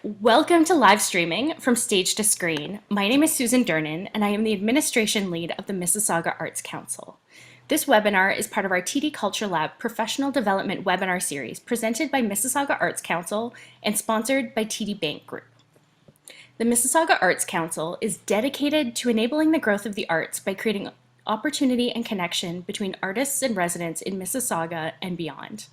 Welcome to live streaming from stage to screen. My name is Susan Durnan, and I am the administration lead of the Mississauga Arts Council. This webinar is part of our TD Culture Lab Professional Development webinar series presented by Mississauga Arts Council and sponsored by TD Bank Group. The Mississauga Arts Council is dedicated to enabling the growth of the arts by creating opportunity and connection between artists and residents in Mississauga and beyond.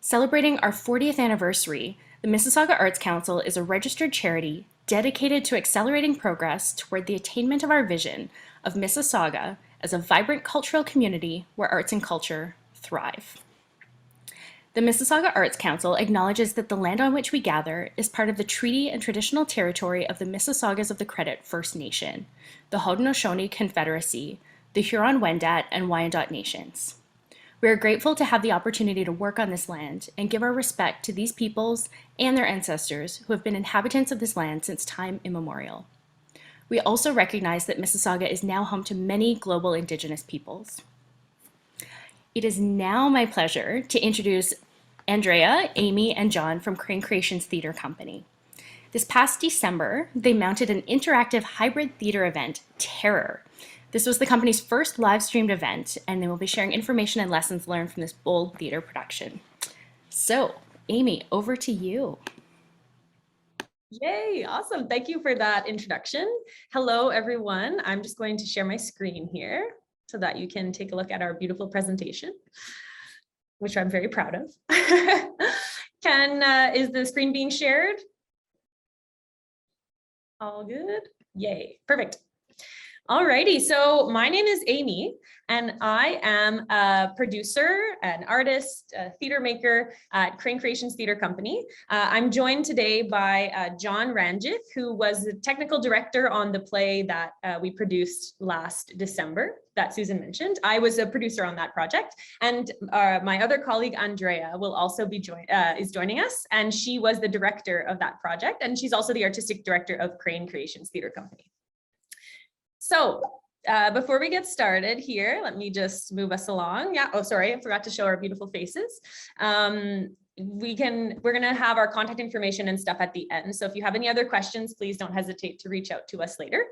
Celebrating our 40th anniversary, the Mississauga Arts Council is a registered charity dedicated to accelerating progress toward the attainment of our vision of Mississauga as a vibrant cultural community where arts and culture thrive. The Mississauga Arts Council acknowledges that the land on which we gather is part of the treaty and traditional territory of the Mississaugas of the Credit First Nation, the Haudenosaunee Confederacy, the Huron-Wendat, and Wyandot Nations. We are grateful to have the opportunity to work on this land and give our respect to these peoples and their ancestors who have been inhabitants of this land since time immemorial. We also recognize that Mississauga is now home to many global Indigenous peoples. It is now my pleasure to introduce Andreja, Aimee, and John from Crane Creations Theatre Company. This past December, they mounted an interactive hybrid theatre event, Terror. This was the company's first live-streamed event, and they will be sharing information and lessons learned from this bold theater production. So, Aimee, over to you. Yay, awesome. Thank you for that introduction. Hello, everyone. I'm just going to share my screen here so that you can take a look at our beautiful presentation, which I'm very proud of. Is the screen being shared? All good? Yay, perfect. Alrighty, so my name is Aimee, and I am a producer, an artist, a theater maker at Crane Creations Theatre Company. I'm joined today by John Ranjith, who was the technical director on the play that we produced last December that Susan mentioned. I was a producer on that project, and my other colleague Andreja will also be joining us, and she was the director of that project, and she's also the artistic director of Crane Creations Theatre Company. So before we get started here, let me just move us along. Yeah, oh, sorry, I forgot to show our beautiful faces. We're gonna have our contact information and stuff at the end. So if you have any other questions, please don't hesitate to reach out to us later.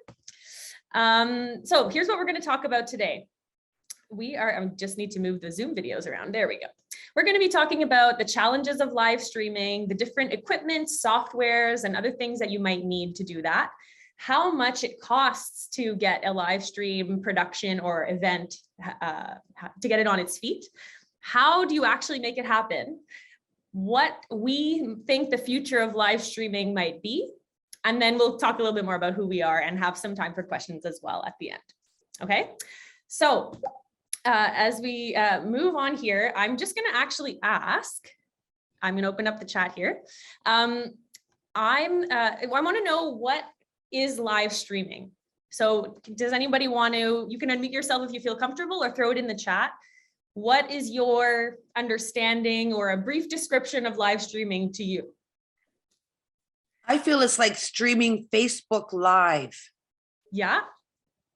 So here's what we're gonna talk about today. I just need to move the Zoom videos around. There we go. We're going to be talking about the challenges of live streaming, the different equipment, softwares, and other things that you might need to do that. How much it costs to get a live stream production or event to get it on its feet. How do you actually make it happen? What we think the future of live streaming might be. And then we'll talk a little bit more about who we are and have some time for questions as well at the end. Okay, so as we move on here, I'm just going to actually ask, I'm going to open up the chat here. I want to know what is live streaming. So does anybody want to, you can unmute yourself if you feel comfortable or throw it in the chat. What is your understanding or a brief description of live streaming to you? I feel it's like streaming Facebook Live. Yeah,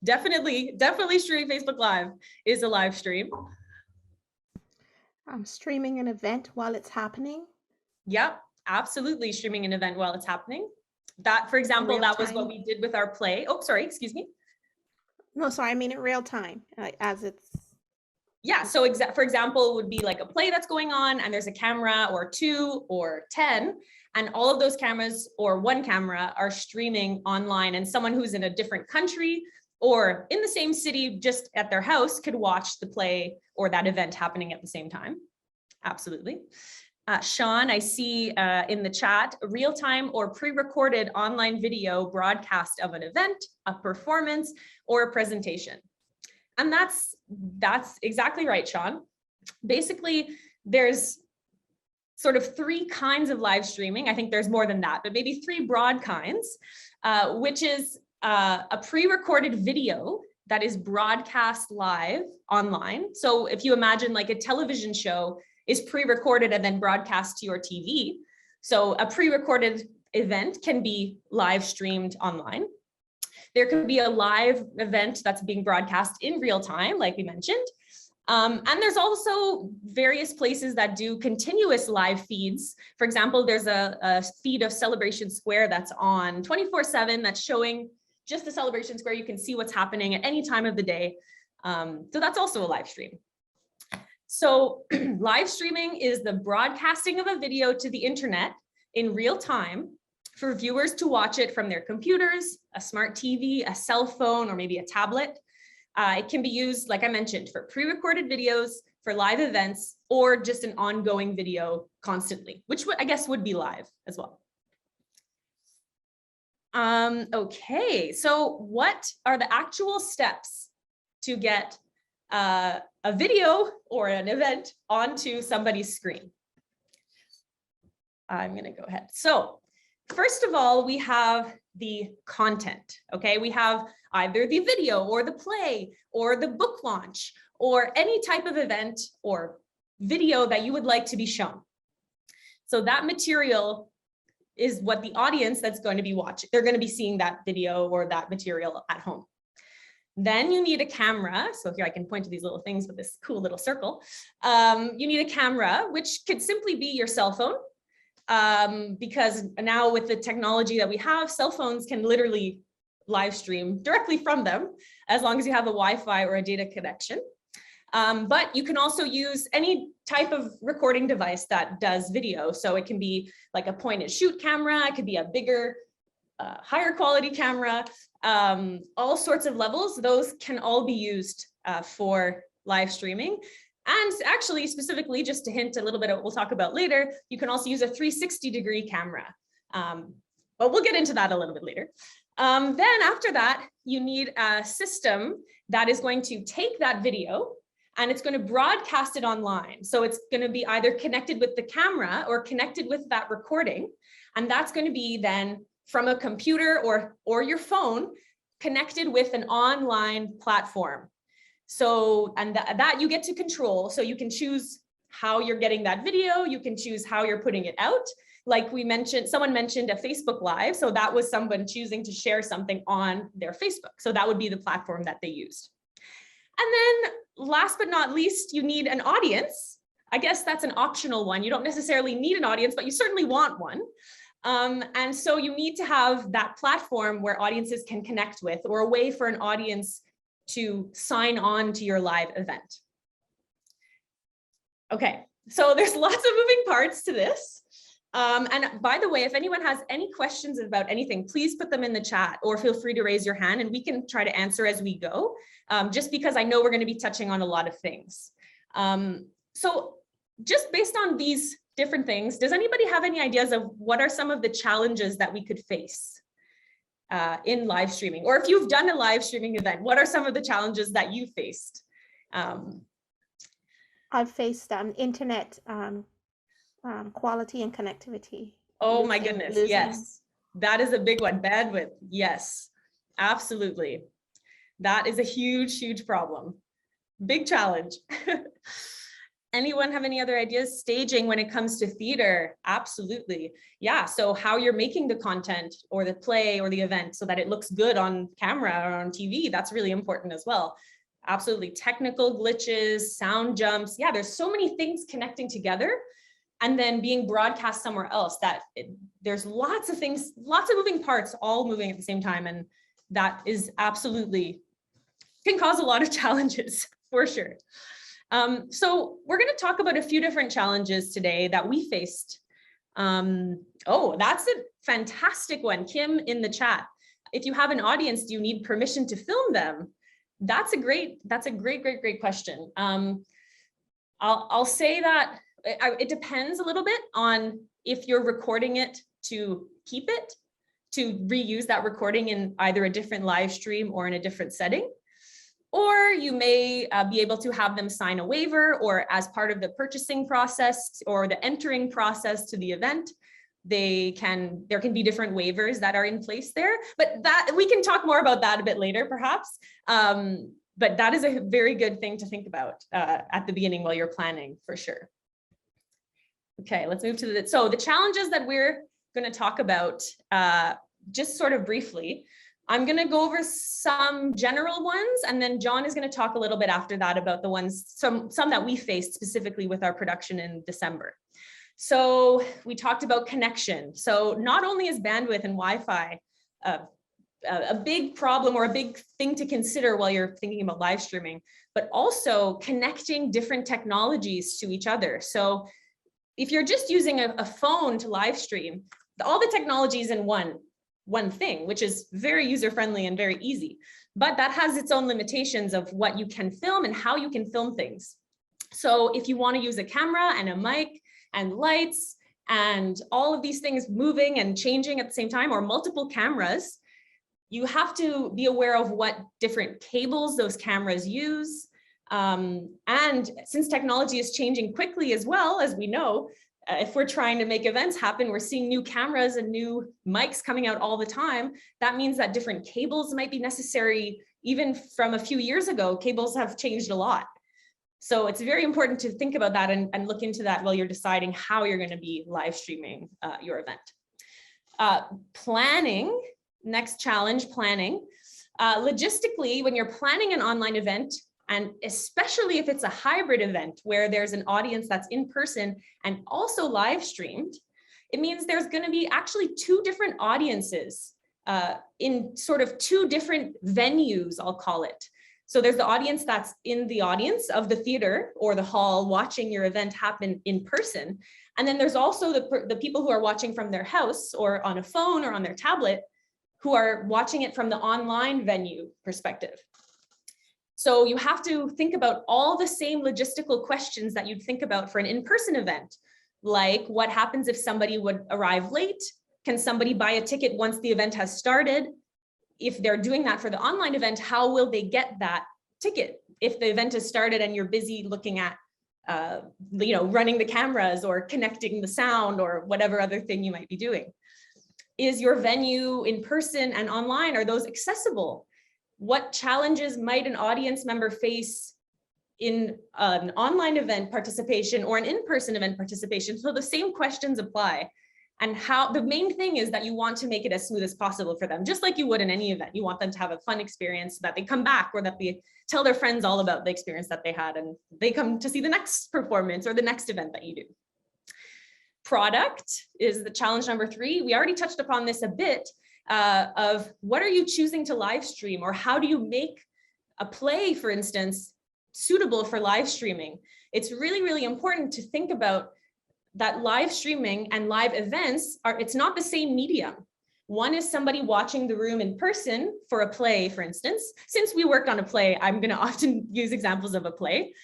definitely streaming Facebook Live is a live stream. Streaming an event while it's happening. Yeah, absolutely streaming an event while it's happening. That, for example, that was what we did with our play. Oh, sorry, excuse me. No, sorry, I mean in real time, as it's. Yeah, so for example, it would be like a play that's going on and there's a camera or 2 or 10, and all of those cameras or one camera are streaming online, and someone who's in a different country or in the same city just at their house could watch the play or that event happening at the same time. Absolutely. Sean, I see in the chat, real-time or pre-recorded online video broadcast of an event, a performance, or a presentation. And that's exactly right, Sean. Basically, there's sort of 3 kinds of live streaming. I think there's more than that, but maybe 3 broad kinds, which is a pre-recorded video that is broadcast live online. So if you imagine like a television show is pre-recorded and then broadcast to your TV. So a pre-recorded event can be live streamed online. There could be a live event that's being broadcast in real time, like we mentioned. And there's also various places that do continuous live feeds. For example, there's a feed of Celebration Square that's on 24/7 that's showing just the Celebration Square. You can see what's happening at any time of the day. So that's also a live stream. So live streaming is the broadcasting of a video to the internet in real time for viewers to watch it from their computers, a smart TV, a cell phone, or maybe a tablet. It can be used, like I mentioned, for pre-recorded videos, for live events, or just an ongoing video constantly, which I guess would be live as well. Okay, so what are the actual steps to get a video or an event onto somebody's screen? I'm going to go ahead. So first of all, we have the content. Okay, we have either the video or the play or the book launch or any type of event or video that you would like to be shown. So that material is what the audience that's going to be watching. They're going to be seeing that video or that material at home. Then you need a camera. So here I can point to these little things with this cool little circle. You need a camera, which could simply be your cell phone. Because now with the technology that we have, cell phones can literally live stream directly from them, as long as you have a Wi-Fi or a data connection. But you can also use any type of recording device that does video. So it can be like a point and shoot camera, it could be a bigger, higher quality camera, all sorts of levels. Those can all be used for live streaming. And actually, specifically, just to hint a little bit of what we'll talk about later, you can also use a 360-degree camera. But we'll get into that a little bit later. Then after that, you need a system that is going to take that video and it's going to broadcast it online. So it's going to be either connected with the camera or connected with that recording. And that's going to be then from a computer or your phone connected with an online platform. So, and that you get to control. So you can choose how you're getting that video. You can choose how you're putting it out. Like we mentioned, someone mentioned a Facebook Live. So that was someone choosing to share something on their Facebook. So that would be the platform that they used. And then last but not least, you need an audience. I guess that's an optional one. You don't necessarily need an audience, but you certainly want one. And so you need to have that platform where audiences can connect with, or a way for an audience to sign on to your live event. Okay, so there's lots of moving parts to this. And by the way, if anyone has any questions about anything, please put them in the chat or feel free to raise your hand and we can try to answer as we go, just because I know we're going to be touching on a lot of things. So just based on these different things, does anybody have any ideas of what are some of the challenges that we could face in live streaming? Or if you've done a live streaming event, what are some of the challenges that you faced? I've faced internet quality and connectivity. Oh my goodness, yes. That is a big one, bandwidth, yes, absolutely. That is a huge, huge problem. Big challenge. Anyone have any other ideas? Staging when it comes to theater? Absolutely. Yeah, so how you're making the content or the play or the event so that it looks good on camera or on TV, that's really important as well. Absolutely. Technical glitches, sound jumps. Yeah, there's so many things connecting together and then being broadcast somewhere else that there's lots of things, lots of moving parts, all moving at the same time. And that is absolutely, can cause a lot of challenges for sure. So we're going to talk about a few different challenges today that we faced. Oh, that's a fantastic one. Kim in the chat. If you have an audience, do you need permission to film them? That's a great question. I'll say that it depends a little bit on if you're recording it to keep it, to reuse that recording in either a different live stream or in a different setting. Or you may be able to have them sign a waiver, or as part of the purchasing process or the entering process to the event, there can be different waivers that are in place there. But that we can talk more about that a bit later, perhaps. But that is a very good thing to think about at the beginning while you're planning, for sure. Okay, let's move to the challenges that we're going to talk about just sort of briefly I'm going to go over some general ones, and then John is going to talk a little bit after that about the ones, some that we faced specifically with our production in December. So we talked about connection. So not only is bandwidth and Wi-Fi a big problem or a big thing to consider while you're thinking about live streaming, but also connecting different technologies to each other. So if you're just using a phone to live stream, all the technology is in one thing, which is very user-friendly and very easy, but that has its own limitations of what you can film and how you can film things. So if you want to use a camera and a mic and lights and all of these things moving and changing at the same time, or multiple cameras, you have to be aware of what different cables those cameras use. And since technology is changing quickly as well, as we know, if we're trying to make events happen, we're seeing new cameras and new mics coming out all the time. That means that different cables might be necessary. Even from a few years ago, cables have changed a lot. So it's very important to think about that and look into that while you're deciding how you're going to be live streaming your event. Planning, next challenge, planning. Logistically, when you're planning an online event, and especially if it's a hybrid event where there's an audience that's in person and also live streamed, it means there's going to be actually two different audiences in sort of two different venues, I'll call it. So there's the audience that's in the audience of the theater or the hall watching your event happen in person. And then there's also the people who are watching from their house or on a phone or on their tablet who are watching it from the online venue perspective. So you have to think about all the same logistical questions that you'd think about for an in-person event, like what happens if somebody would arrive late? Can somebody buy a ticket once the event has started? If they're doing that for the online event, how will they get that ticket? If the event has started and you're busy looking at, running the cameras or connecting the sound or whatever other thing you might be doing. Is your venue in person and online, are those accessible? What challenges might an audience member face in an online event participation or an in-person event participation? So the same questions apply. And how the main thing is that you want to make it as smooth as possible for them, just like you would in any event. You want them to have a fun experience so that they come back, or that they tell their friends all about the experience that they had and they come to see the next performance or the next event that you do. Product is the challenge number 3. We already touched upon this a bit, of what are you choosing to live stream, or how do you make a play, for instance, suitable for live streaming? It's really, really important to think about that live streaming and live events it's not the same medium. One is somebody watching the room in person for a play, for instance. Since we worked on a play, I'm going to often use examples of a play.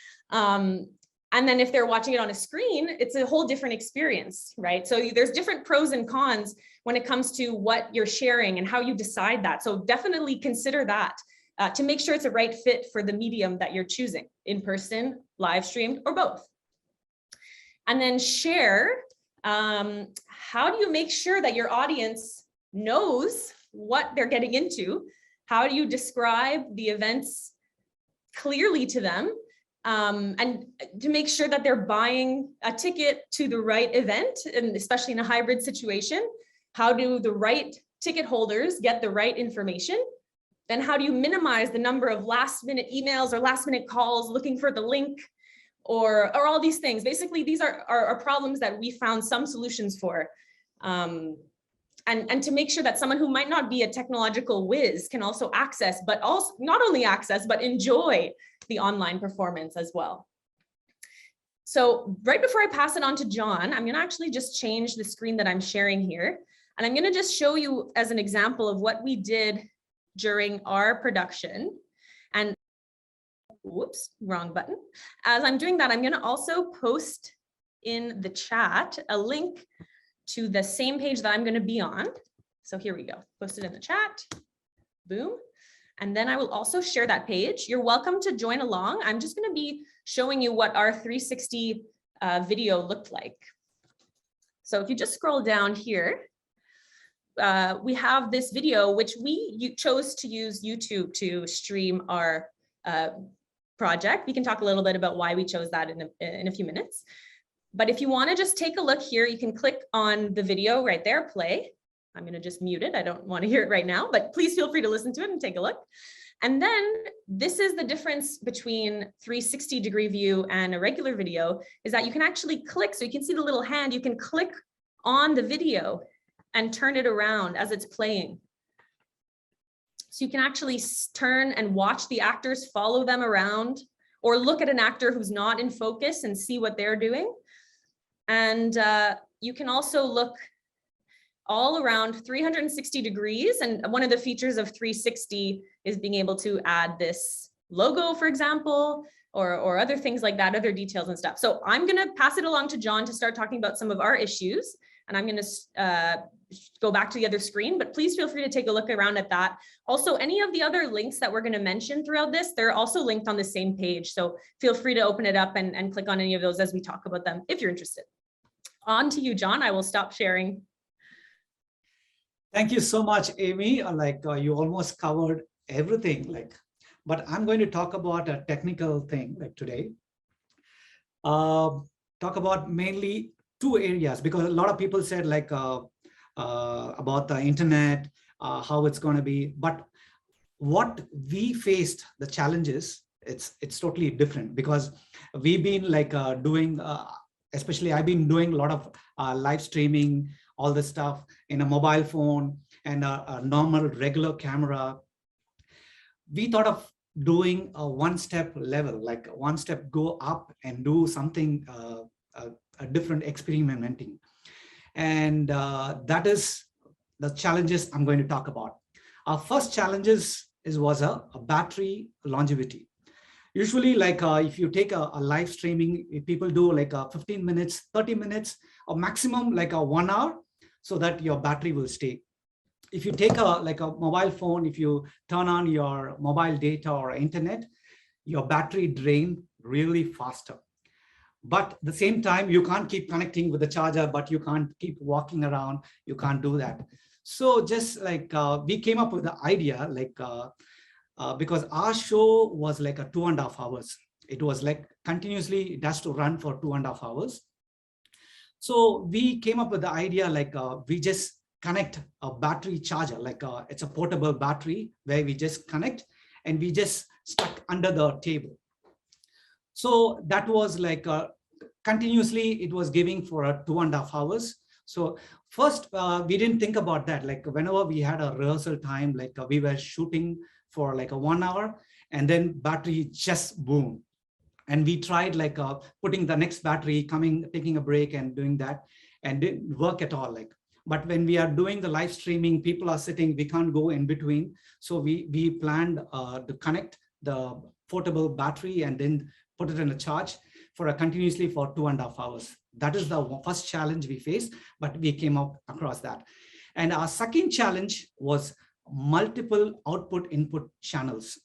And then if they're watching it on a screen, it's a whole different experience, right? So there's different pros and cons when it comes to what you're sharing and how you decide that. So definitely consider that to make sure it's a right fit for the medium that you're choosing, in person, live streamed, or both. And then share, how do you make sure that your audience knows what they're getting into? How do you describe the events clearly to them? And to make sure that they're buying a ticket to the right event, and especially in a hybrid situation, how do the right ticket holders get the right information? Then how do you minimize the number of last-minute emails or last-minute calls looking for the link, or all these things? Basically, these are problems that we found some solutions for. And to make sure that someone who might not be a technological whiz can also access, but also not only access, but enjoy the online performance as well. So right before I pass it on to John, I'm going to actually just change the screen that I'm sharing here. And I'm going to just show you as an example of what we did during our production. And whoops, wrong button. As I'm doing that, I'm going to also post in the chat a link to the same page that I'm going to be on. So here we go. Post it in the chat. Boom. And then I will also share that page. You're welcome to join along. I'm just going to be showing you what our 360 video looked like. So if you just scroll down here, we have this video, which we chose to use YouTube to stream our project. We can talk a little bit about why we chose that in a few minutes. But if you want to just take a look here, you can click on the video right there, play. I'm going to just mute it. I don't want to hear it right now, but please feel free to listen to it and take a look. And then this is the difference between 360-degree view and a regular video, is that you can actually click. So you can see the little hand, you can click on the video and turn it around as it's playing. So you can actually turn and watch the actors, follow them around, or look at an actor who's not in focus and see what they're doing. And you can also look all around 360 degrees. And one of the features of 360 is being able to add this logo, for example, or other things like that, other details and stuff. So I'm going to pass it along to John to start talking about some of our issues. And I'm going to go back to the other screen, but please feel free to take a look around at that. Also, any of the other links that we're going to mention throughout this, they're also linked on the same page. So feel free to open it up and click on any of those as we talk about them, if you're interested. On to you, John. I will stop sharing. Thank you so much, Aimee. You almost covered everything. But I'm going to talk about a technical thing today. Talk about mainly two areas, because a lot of people said about the internet, how it's going to be. But what we faced, the challenges, it's totally different, because we've been doing, especially I've been doing a lot of live streaming, all this stuff in a mobile phone and a normal regular camera. We thought of doing a one-step level, one step go up and do something, a different experimenting. And that is the challenges I'm going to talk about. Our first challenges was a battery longevity. Usually, if you take a live streaming, if people do 15 minutes, 30 minutes, or maximum 1 hour, so that your battery will stay. If you take a mobile phone, if you turn on your mobile data or internet, your battery drain really faster. But at the same time, you can't keep connecting with the charger, but you can't keep walking around. You can't do that. So just we came up with the idea, because our show was 2.5 hours. It was continuously, it has to run for 2.5 hours. So we came up with the idea, we just connect a battery charger, it's a portable battery where we just connect and we just stuck under the table. So that was continuously, it was giving for 2.5 hours. So first, we didn't think about that. Whenever we had a rehearsal time, we were shooting for 1 hour, and then battery just boom. And we tried putting the next battery, taking a break and doing that, and didn't work at all. But when we are doing the live streaming, people are sitting, we can't go in between. So we planned to connect the portable battery and then put it in a charge for continuously for 2.5 hours. That is the first challenge we faced, but we came up across that. And our second challenge was multiple output input channels.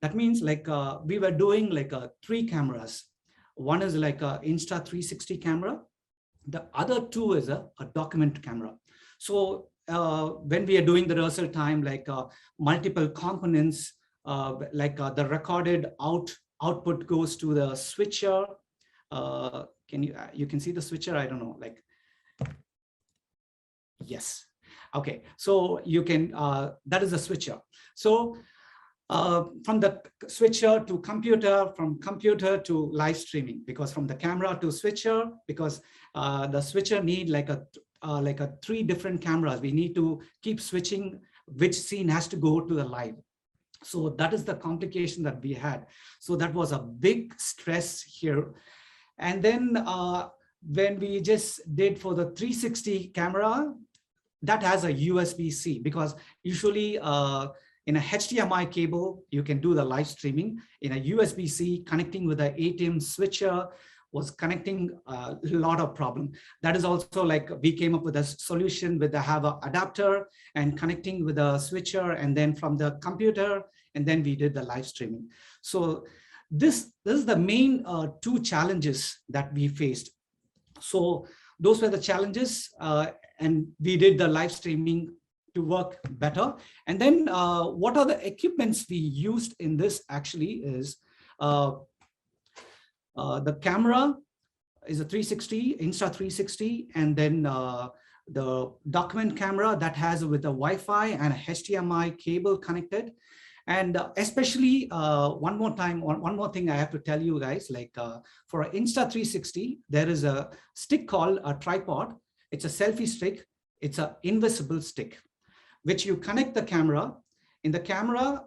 That means we were doing 3 cameras. One is a Insta360 camera. The other 2 is a document camera. So when we are doing the rehearsal time, multiple components, the recorded output goes to the switcher. You can see the switcher? I don't know. Yes. Okay. So you can, that is a switcher. So from the switcher to computer, from computer to live streaming, because from the camera to switcher, because the switcher need 3 different cameras. We need to keep switching which scene has to go to the live. So that is the complication that we had. So that was a big stress here. And then when we just did for the 360 camera, that has a USB-C, because usually in a HDMI cable, you can do the live streaming. In a USB-C, connecting with the ATEM switcher was connecting a lot of problem. That is also we came up with a solution with the have a adapter and connecting with a switcher, and then from the computer, and then we did the live streaming. So this is the main 2 challenges that we faced. So those were the challenges, and we did the live streaming to work better. And then what are the equipments we used in this actually is the camera is a 360, Insta360, and then the document camera that has with a Wi-Fi and a HDMI cable connected. And especially one more thing I have to tell you guys, like for Insta360, there is a stick called a tripod. It's a selfie stick. It's an invisible stick, which you connect the camera. In the camera,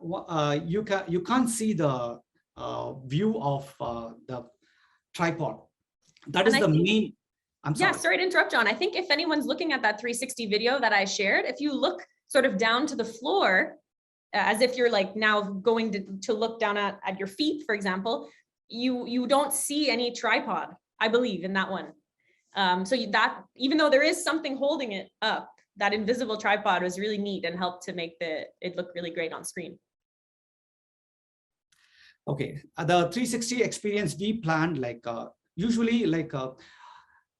you can't see the view of the tripod. That is the main. I'm sorry. Yeah, sorry to interrupt, John. I think if anyone's looking at that 360 video that I shared, if you look sort of down to the floor, as if you're like now going to look down at your feet, for example, you don't see any tripod, I believe, in that one. So that, even though there is something holding it up, that invisible tripod was really neat and helped to make it look really great on screen. Okay, the 360 experience we planned, like usually like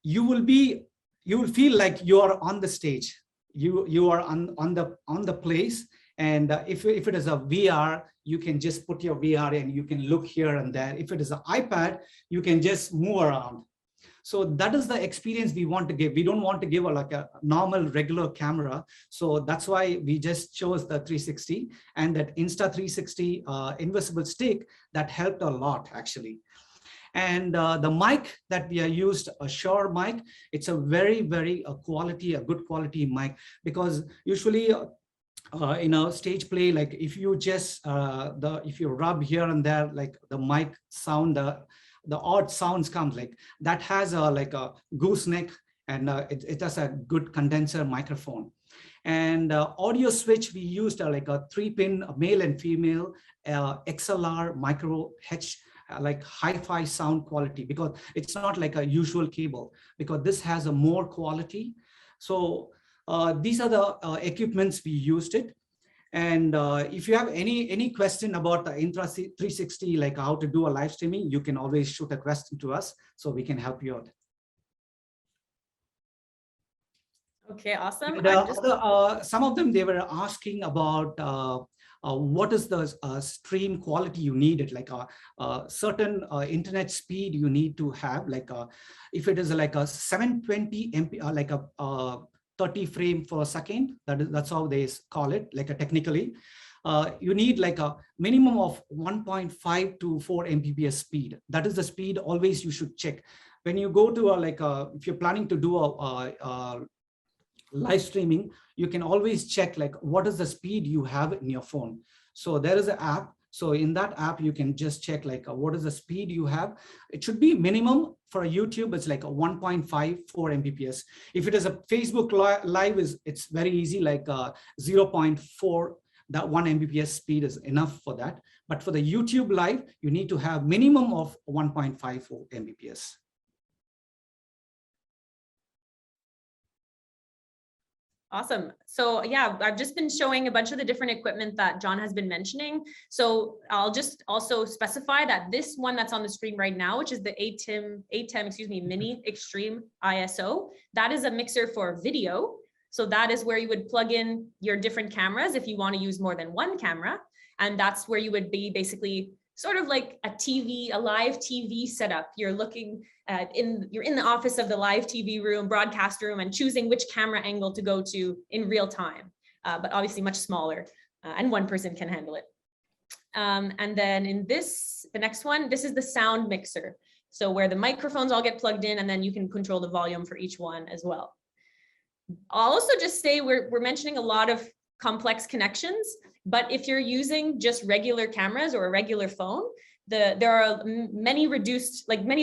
you will feel like you are on the stage. You are on the place. And if it is a VR, you can just put your VR and you can look here and there. If it is an iPad, you can just move around. So that is the experience we want to give. We don't want to give like a normal regular camera. So that's why we just chose the 360 and that Insta360 invisible stick that helped a lot actually. And the mic that we are used, a Shure mic, it's a very, very good quality mic, because usually in a stage play, like if you just if you rub here and there, like the mic sound, the odd sounds comes, like that has like a gooseneck, and it has a good condenser microphone. And audio switch, we used like a 3-pin male and female XLR micro H, like hi-fi sound quality, because it's not like a usual cable, because this has a more quality. So these are the equipments we used it. And if you have any question about the Intra360, like how to do a live streaming, you can always shoot a question to us so we can help you out. Okay, awesome. And, some of them, they were asking about what is the stream quality you needed, like a certain internet speed you need to have, like if it is like a 720 MP, like a 30 frame per second, that's how they call it, like a technically. You need like a minimum of 1.5 to 4 Mbps speed. That is the speed always you should check. When you go to if you're planning to do a live streaming, you can always check like what is the speed you have in your phone. So there is an app. So in that app, you can just check like what is the speed you have. It should be minimum for a YouTube. It's like a 1.54 Mbps. If it is a Facebook live, it's very easy, like 0.4. That 1 Mbps speed is enough for that. But for the YouTube live, you need to have minimum of 1.54 Mbps. Awesome. So yeah, I've just been showing a bunch of the different equipment that John has been mentioning. So I'll just also specify that this one that's on the screen right now, which is the ATEM Mini Extreme ISO, that is a mixer for video. So that is where you would plug in your different cameras if you want to use more than one camera. And that's where you would be basically sort of like a live TV setup. You're looking you're in the office of the live TV room, broadcast room, and choosing which camera angle to go to in real time, but obviously much smaller, and one person can handle it. And then in the next one, this is the sound mixer. So where the microphones all get plugged in, and then you can control the volume for each one as well. I'll also just say we're mentioning a lot of complex connections, but if you're using just regular cameras or a regular phone, there are many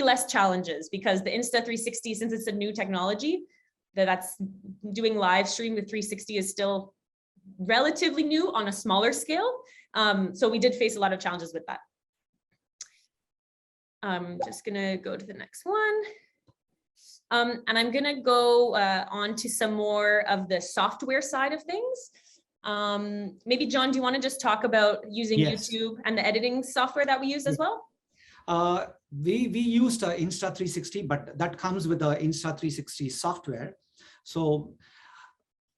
less challenges, because the Insta360, since it's a new technology, that's doing live stream with 360 is still relatively new on a smaller scale. So we did face a lot of challenges with that. I'm just gonna go to the next one. And I'm gonna go on to some more of the software side of things. Maybe John, do you want to just talk about using YouTube and the editing software that we use as well? We used Insta360, but that comes with the Insta360 software. So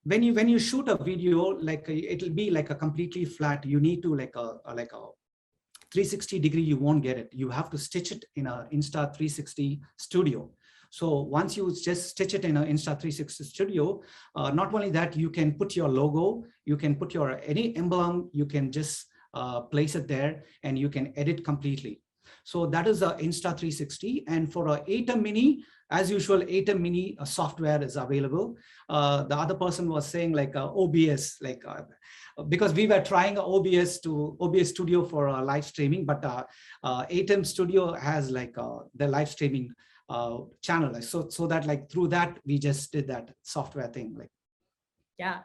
when you shoot a video, like it'll be like a completely flat. You need to like a 360 degree. You won't get it. You have to stitch it in a Insta360 studio. So once you just stitch it in an Insta360 Studio, not only that, you can put your logo, you can put your any emblem, you can just place it there and you can edit completely. So that is the Insta360. And for a Atem Mini, as usual, Atem Mini software is available. The other person was saying like OBS, like because we were trying OBS Studio for live streaming, but Atem Studio has like the live streaming channel. So that like through that, we just did that software thing. Like, yeah.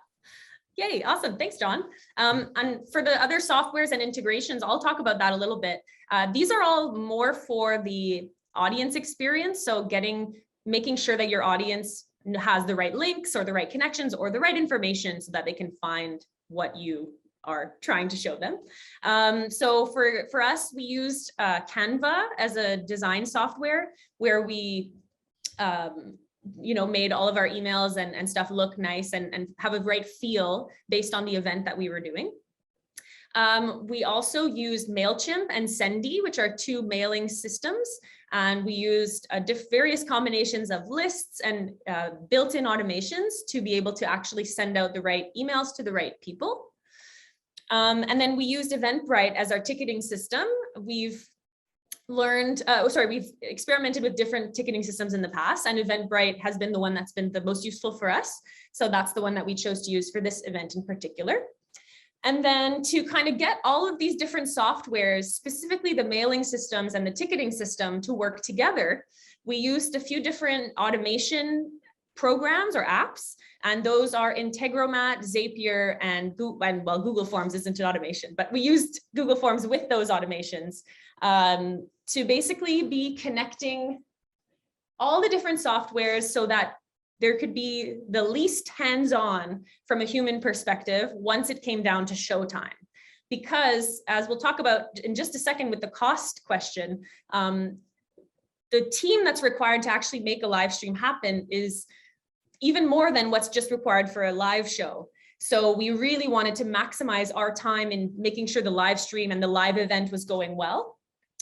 Yay, awesome. Thanks, John. And for the other softwares and integrations, I'll talk about that a little bit. These are all more for the audience experience. So making sure that your audience has the right links or the right connections or the right information so that they can find what you are trying to show them. So for us, we used Canva as a design software where we made all of our emails and stuff look nice and have a right feel based on the event that we were doing. We also used MailChimp and Sendy, which are two mailing systems. And we used various combinations of lists and built-in automations to be able to actually send out the right emails to the right people. And then we used Eventbrite as our ticketing system. We've experimented with different ticketing systems in the past, and Eventbrite has been the one that's been the most useful for us. So that's the one that we chose to use for this event in particular. And then to kind of get all of these different softwares, specifically the mailing systems and the ticketing system, to work together, we used a few different automation programs or apps, and those are Integromat, Zapier, and Google Forms isn't an automation, but we used Google Forms with those automations to basically be connecting all the different softwares so that there could be the least hands-on from a human perspective once it came down to showtime. Because as we'll talk about in just a second with the cost question, the team that's required to actually make a live stream happen is even more than what's just required for a live show. So we really wanted to maximize our time in making sure the live stream and the live event was going well.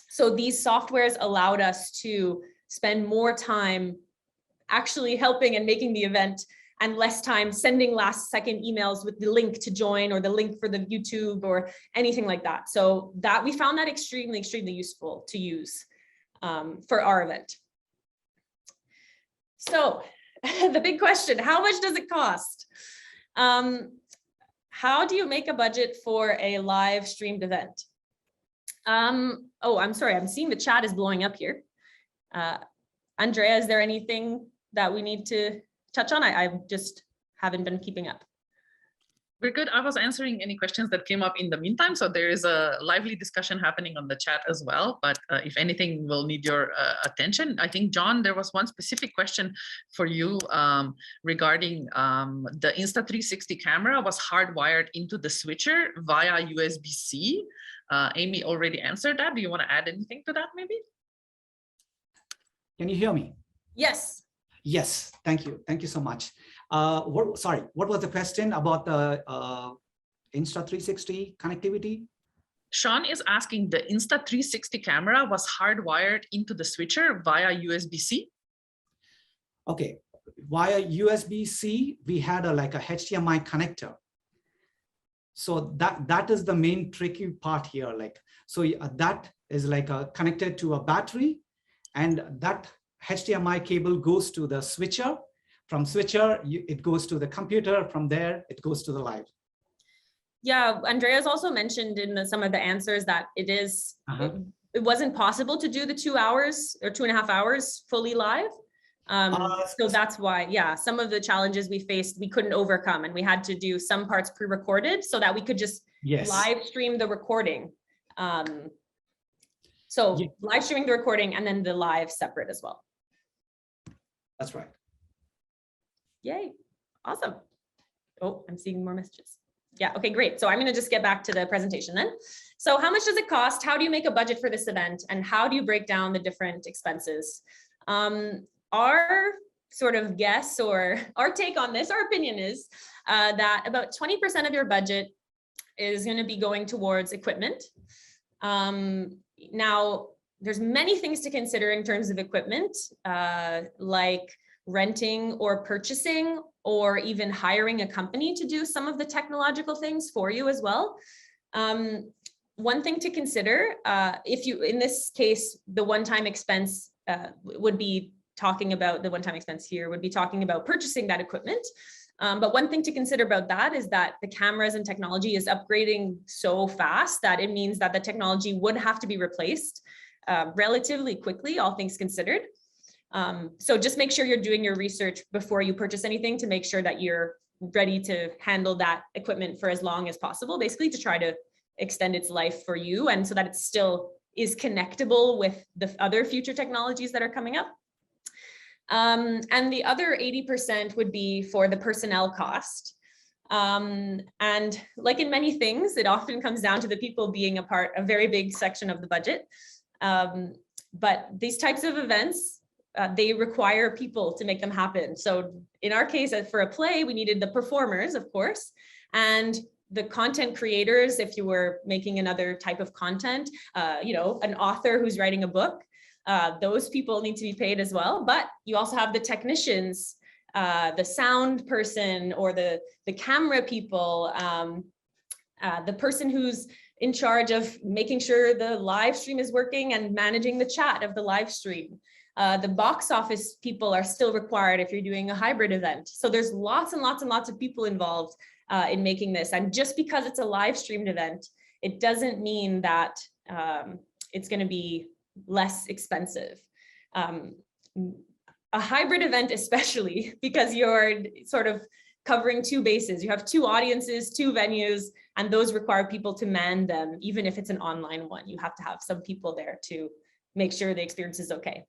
So these softwares allowed us to spend more time actually helping and making the event and less time sending last second emails with the link to join or the link for the YouTube or anything like that. So that we found that extremely, extremely useful to use for our event. So the big question, how much does it cost? How do you make a budget for a live streamed event? Oh, I'm sorry, I'm seeing the chat is blowing up here. Andrea, is there anything that we need to touch on? I just haven't been keeping up. We're good. I was answering any questions that came up in the meantime. So there is a lively discussion happening on the chat as well. But if anything will need your attention, I think, John, there was one specific question for you regarding the Insta360 camera was hardwired into the switcher via USB-C. Aimee already answered that. Do you want to add anything to that maybe? can you hear me? Yes. Yes, thank you. Thank you so much. Sorry, what was the question about the Insta360 connectivity? Sean is asking, the Insta360 camera was hardwired into the switcher via USB-C? Okay, via USB-C, we had like a HDMI connector. So that is the main tricky part here. Like, so that is like connected to a battery, and that HDMI cable goes to the switcher. From switcher, it goes to the computer. From there, it goes to the live. Yeah, Andrea's also mentioned in some of the answers that it wasn't possible to do the 2 hours or 2.5 hours fully live. So that's why, yeah, some of the challenges we faced, we couldn't overcome, and we had to do some parts pre-recorded so that we could just live stream the recording. Live streaming the recording and then the live separate as well. That's right. Yay, awesome. Oh, I'm seeing more messages. Yeah, okay, great. So I'm gonna just get back to the presentation then. So how much does it cost? How do you make a budget for this event? And how do you break down the different expenses? Our sort of guess or our take on this, our opinion is that about 20% of your budget is gonna be going towards equipment. Now, there's many things to consider in terms of equipment, like renting or purchasing, or even hiring a company to do some of the technological things for you as well. One thing to consider, if you, in this case, the one-time expense would be talking about, the one-time expense here would be talking about purchasing that equipment. But one thing to consider about that is that the cameras and technology is upgrading so fast that it means that the technology would have to be replaced relatively quickly, all things considered. So just make sure you're doing your research before you purchase anything to make sure that you're ready to handle that equipment for as long as possible, basically to try to extend its life for you, and so that it still is connectable with the other future technologies that are coming up. And the other 80% would be for the personnel cost. And like in many things, it often comes down to the people being a very big section of the budget. But these types of events, they require people to make them happen. So in our case, for a play, we needed the performers, of course, and the content creators, if you were making another type of content, you know, an author who's writing a book, those people need to be paid as well. But you also have the technicians, the sound person, or the camera people, the person who's in charge of making sure the live stream is working and managing the chat of the live stream. The box office people are still required if you're doing a hybrid event. So there's lots and lots and lots of people involved in making this. And just because it's a live streamed event, it doesn't mean that it's going to be less expensive. A hybrid event, especially because you're sort of covering two bases. You have two audiences, two venues, and those require people to man them. Even if it's an online one, you have to have some people there to make sure the experience is okay.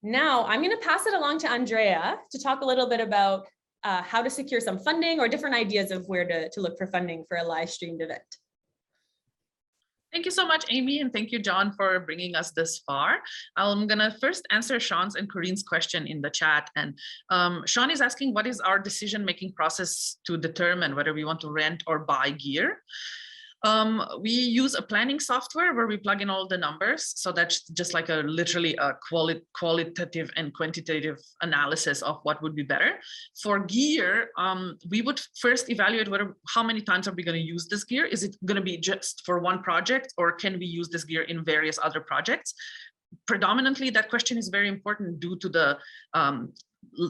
Now I'm going to pass it along to Andrea to talk a little bit about how to secure some funding or different ideas of where to look for funding for a live streamed event. Thank you so much, Aimee, and thank you, John, for bringing us this far. I'm going to first answer Sean's and Corinne's question in the chat. And Sean is asking, what is our decision-making process to determine whether we want to rent or buy gear? We use a planning software where we plug in all the numbers. So that's just like literally a qualitative and quantitative analysis of what would be better. For gear, we would first evaluate how many times are we going to use this gear? Is it going to be just for one project, or can we use this gear in various other projects? Predominantly, that question is very important due to the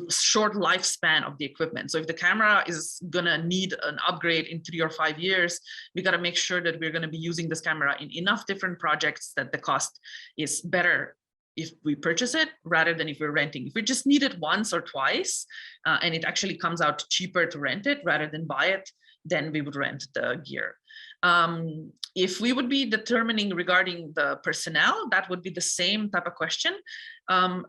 short lifespan of the equipment. So if the camera is gonna need an upgrade in 3 or 5 years, we gotta make sure that we're gonna be using this camera in enough different projects that the cost is better if we purchase it rather than if we're renting. If we just need it once or twice and it actually comes out cheaper to rent it rather than buy it, then we would rent the gear. If we would be determining regarding the personnel, that would be the same type of question.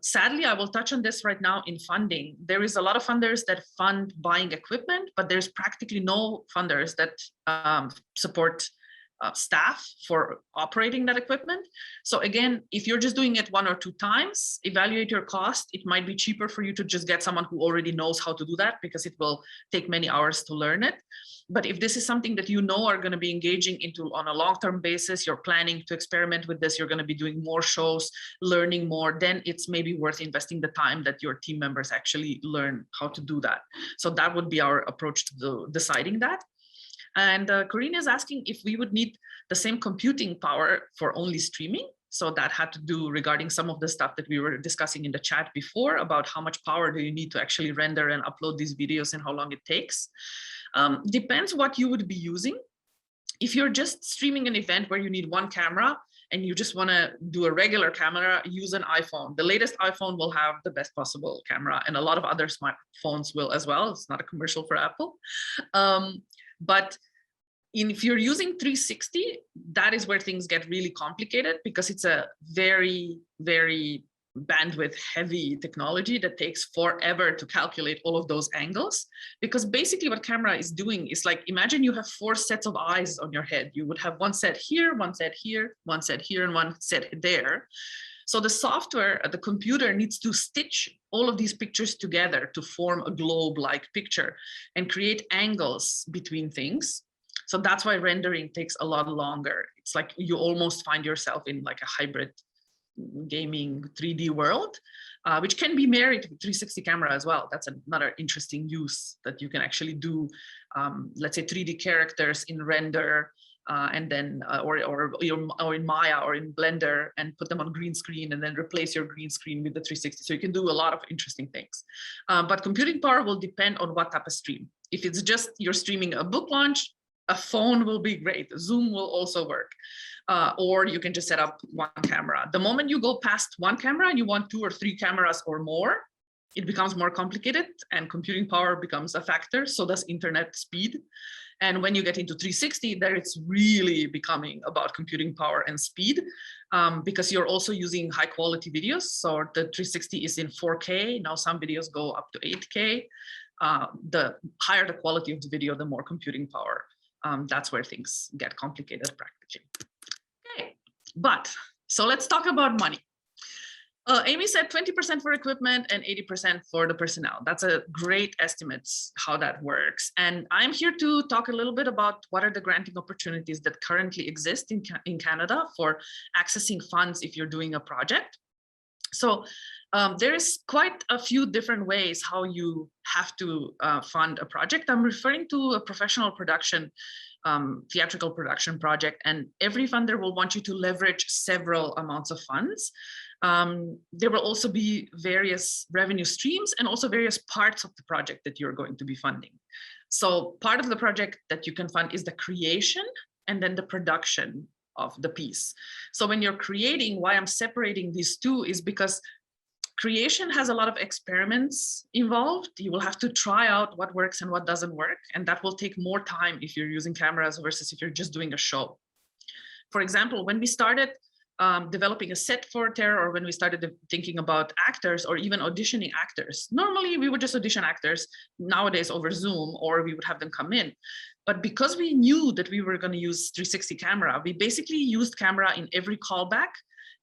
Sadly, I will touch on this right now in funding. There is a lot of funders that fund buying equipment, but there's practically no funders that support staff for operating that equipment. So again, if you're just doing it 1 or 2 times, evaluate your cost. It might be cheaper for you to just get someone who already knows how to do that, because it will take many hours to learn it. But if this is something that you know are going to be engaging into on a long-term basis, you're planning to experiment with this, you're going to be doing more shows, learning more, then it's maybe worth investing the time that your team members actually learn how to do that. So that would be our approach to deciding that. And Corinne is asking if we would need the same computing power for only streaming. So that had to do regarding some of the stuff that we were discussing in the chat before about how much power do you need to actually render and upload these videos and how long it takes. Depends what you would be using. If you're just streaming an event where you need one camera and you just want to do a regular camera, use an iPhone. The latest iPhone will have the best possible camera, and a lot of other smartphones will as well. It's not a commercial for Apple. But if you're using 360, that is where things get really complicated, because it's a very, very bandwidth heavy technology that takes forever to calculate all of those angles. Because basically what camera is doing is like, imagine you have 4 sets of eyes on your head. You would have one set here, one set here, one set here, and one set there. So the software, the computer needs to stitch all of these pictures together to form a globe-like picture and create angles between things. So that's why rendering takes a lot longer. It's like you almost find yourself in like a hybrid gaming 3D world, which can be married to 360 camera as well. That's another interesting use that you can actually do, let's say 3D characters in render, and then or in Maya or in Blender, and put them on green screen and then replace your green screen with the 360. So you can do a lot of interesting things. But computing power will depend on what type of stream. If it's just you're streaming a book launch, a phone will be great. Zoom will also work. Or you can just set up one camera. The moment you go past one camera and you want 2 or 3 cameras or more, it becomes more complicated and computing power becomes a factor. So does internet speed. And when you get into 360, there it's really becoming about computing power and speed, because you're also using high quality videos. So the 360 is in 4K. Now some videos go up to 8K. The higher the quality of the video, the more computing power. That's where things get complicated practically. Okay, but so let's talk about money. Aimee said 20% for equipment and 80% for the personnel. That's a great estimate how that works. And I'm here to talk a little bit about what are the granting opportunities that currently exist in Canada for accessing funds if you're doing a project. So there is quite a few different ways how you have to fund a project. I'm referring to a professional production, theatrical production project, and every funder will want you to leverage several amounts of funds. There will also be various revenue streams and also various parts of the project that you're going to be funding. So part of the project that you can fund is the creation and then the production of the piece. So when you're creating, why I'm separating these two is because creation has a lot of experiments involved. You will have to try out what works and what doesn't work. And that will take more time if you're using cameras versus if you're just doing a show. For example, when we started developing a set for Terror, or when we started thinking about actors or even auditioning actors, normally we would just audition actors nowadays over Zoom, or we would have them come in. But because we knew that we were going to use 360 camera, we basically used camera in every callback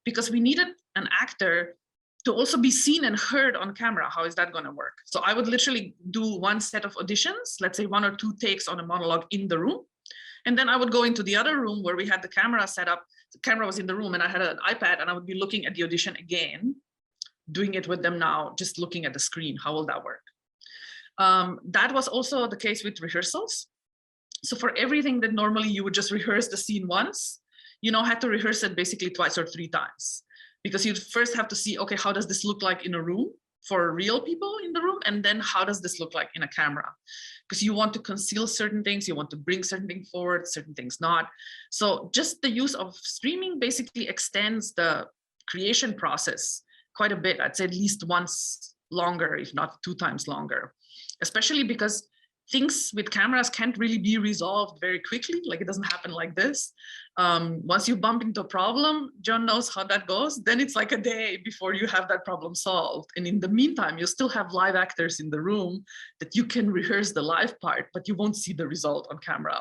because we needed an actor to also be seen and heard on camera. How is that going to work? So I would literally do one set of auditions, let's say 1 or 2 takes on a monologue in the room. And then I would go into the other room where we had the camera set up. The camera was in the room and I had an iPad, and I would be looking at the audition again, doing it with them now, just looking at the screen. How will that work? That was also the case with rehearsals. So for everything that normally you would just rehearse the scene once, you now had to rehearse it basically 2 or 3 times, because you'd first have to see, okay, how does this look like in a room for real people in the room? And then how does this look like in a camera? Because you want to conceal certain things, you want to bring certain things forward, certain things not. So just the use of streaming basically extends the creation process quite a bit. I'd say at least once longer, if not 2 times longer, especially because things with cameras can't really be resolved very quickly. Like, it doesn't happen like this. Once you bump into a problem, John knows how that goes, then it's like a day before you have that problem solved. And in the meantime, you still have live actors in the room that you can rehearse the live part, but you won't see the result on camera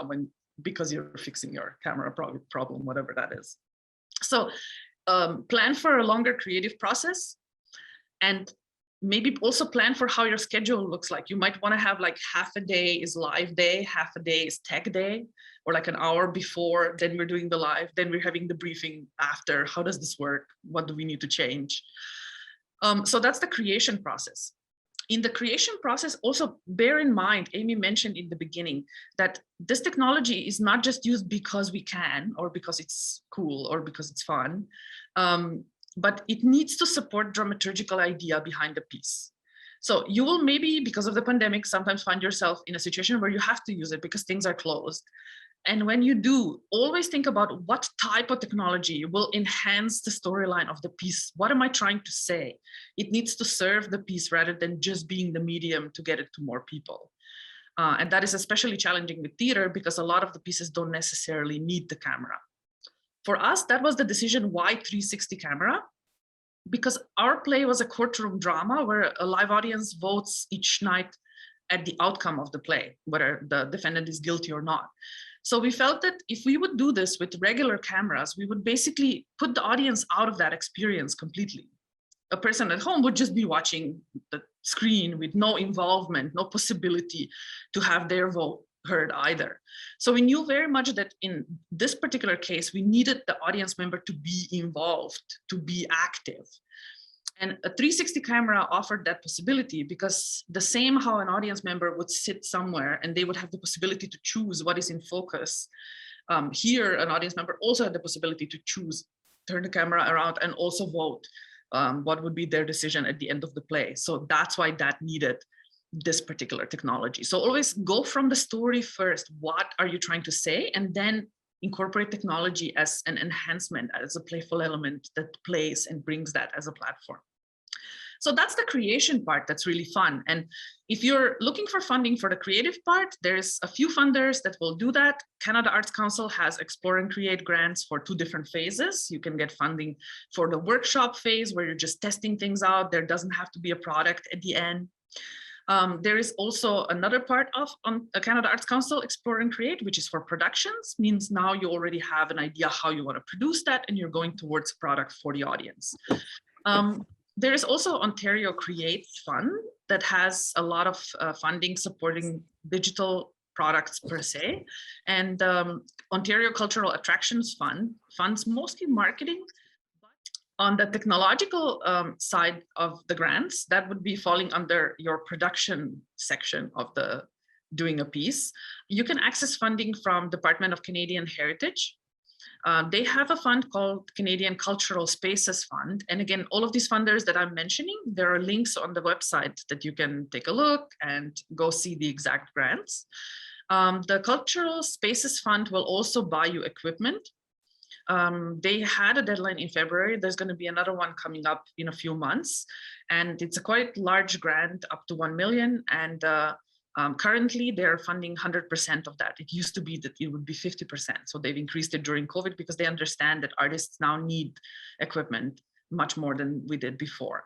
because you're fixing your camera problem, whatever that is. So plan for a longer creative process, and maybe also plan for how your schedule looks like. You might want to have like half a day is live day, half a day is tech day, or like an hour before, then we're doing the live, then we're having the briefing after. How does this work? What do we need to change? So that's the creation process. In the creation process, also bear in mind, Aimee mentioned in the beginning, that this technology is not just used because we can, or because it's cool, or because it's fun. But it needs to support dramaturgical idea behind the piece. So you will maybe, because of the pandemic, sometimes find yourself in a situation where you have to use it because things are closed. And when you do, always think about what type of technology will enhance the storyline of the piece. What am I trying to say? It needs to serve the piece rather than just being the medium to get it to more people. And that is especially challenging with theater because a lot of the pieces don't necessarily need the camera. For us, that was the decision why 360 camera, because our play was a courtroom drama where a live audience votes each night at the outcome of the play, whether the defendant is guilty or not. So we felt that if we would do this with regular cameras, we would basically put the audience out of that experience completely. A person at home would just be watching the screen with no involvement, no possibility to have their vote heard either. So we knew very much that in this particular case, we needed the audience member to be involved, to be active. And a 360 camera offered that possibility, because the same how an audience member would sit somewhere and they would have the possibility to choose what is in focus. Here, an audience member also had the possibility to choose, turn the camera around and also vote what would be their decision at the end of the play. So that's why that needed this particular technology. So always go from the story first. What are you trying to say? And then incorporate technology as an enhancement, as a playful element that plays and brings that as a platform. So that's the creation part that's really fun. And if you're looking for funding for the creative part, there's a few funders that will do that. Canada Arts Council has Explore and Create grants for 2 different phases. You can get funding for the workshop phase where you're just testing things out. There doesn't have to be a product at the end. There is also another part of Canada Arts Council, Explore and Create, which is for productions, means now you already have an idea how you want to produce that and you're going towards product for the audience. There is also Ontario Creates Fund that has a lot of funding supporting digital products per se. And Ontario Cultural Attractions Fund funds mostly marketing. On the technological side of the grants, that would be falling under your production section of the doing a piece. You can access funding from Department of Canadian Heritage. They have a fund called Canadian Cultural Spaces Fund. And again, all of these funders that I'm mentioning, there are links on the website that you can take a look and go see the exact grants. The Cultural Spaces Fund will also buy you equipment. They had a deadline in February. There's going to be another one coming up in a few months. And it's a quite large grant, up to 1 million. And currently they're funding 100% of that. It used to be that it would be 50%. So they've increased it during COVID because they understand that artists now need equipment much more than we did before.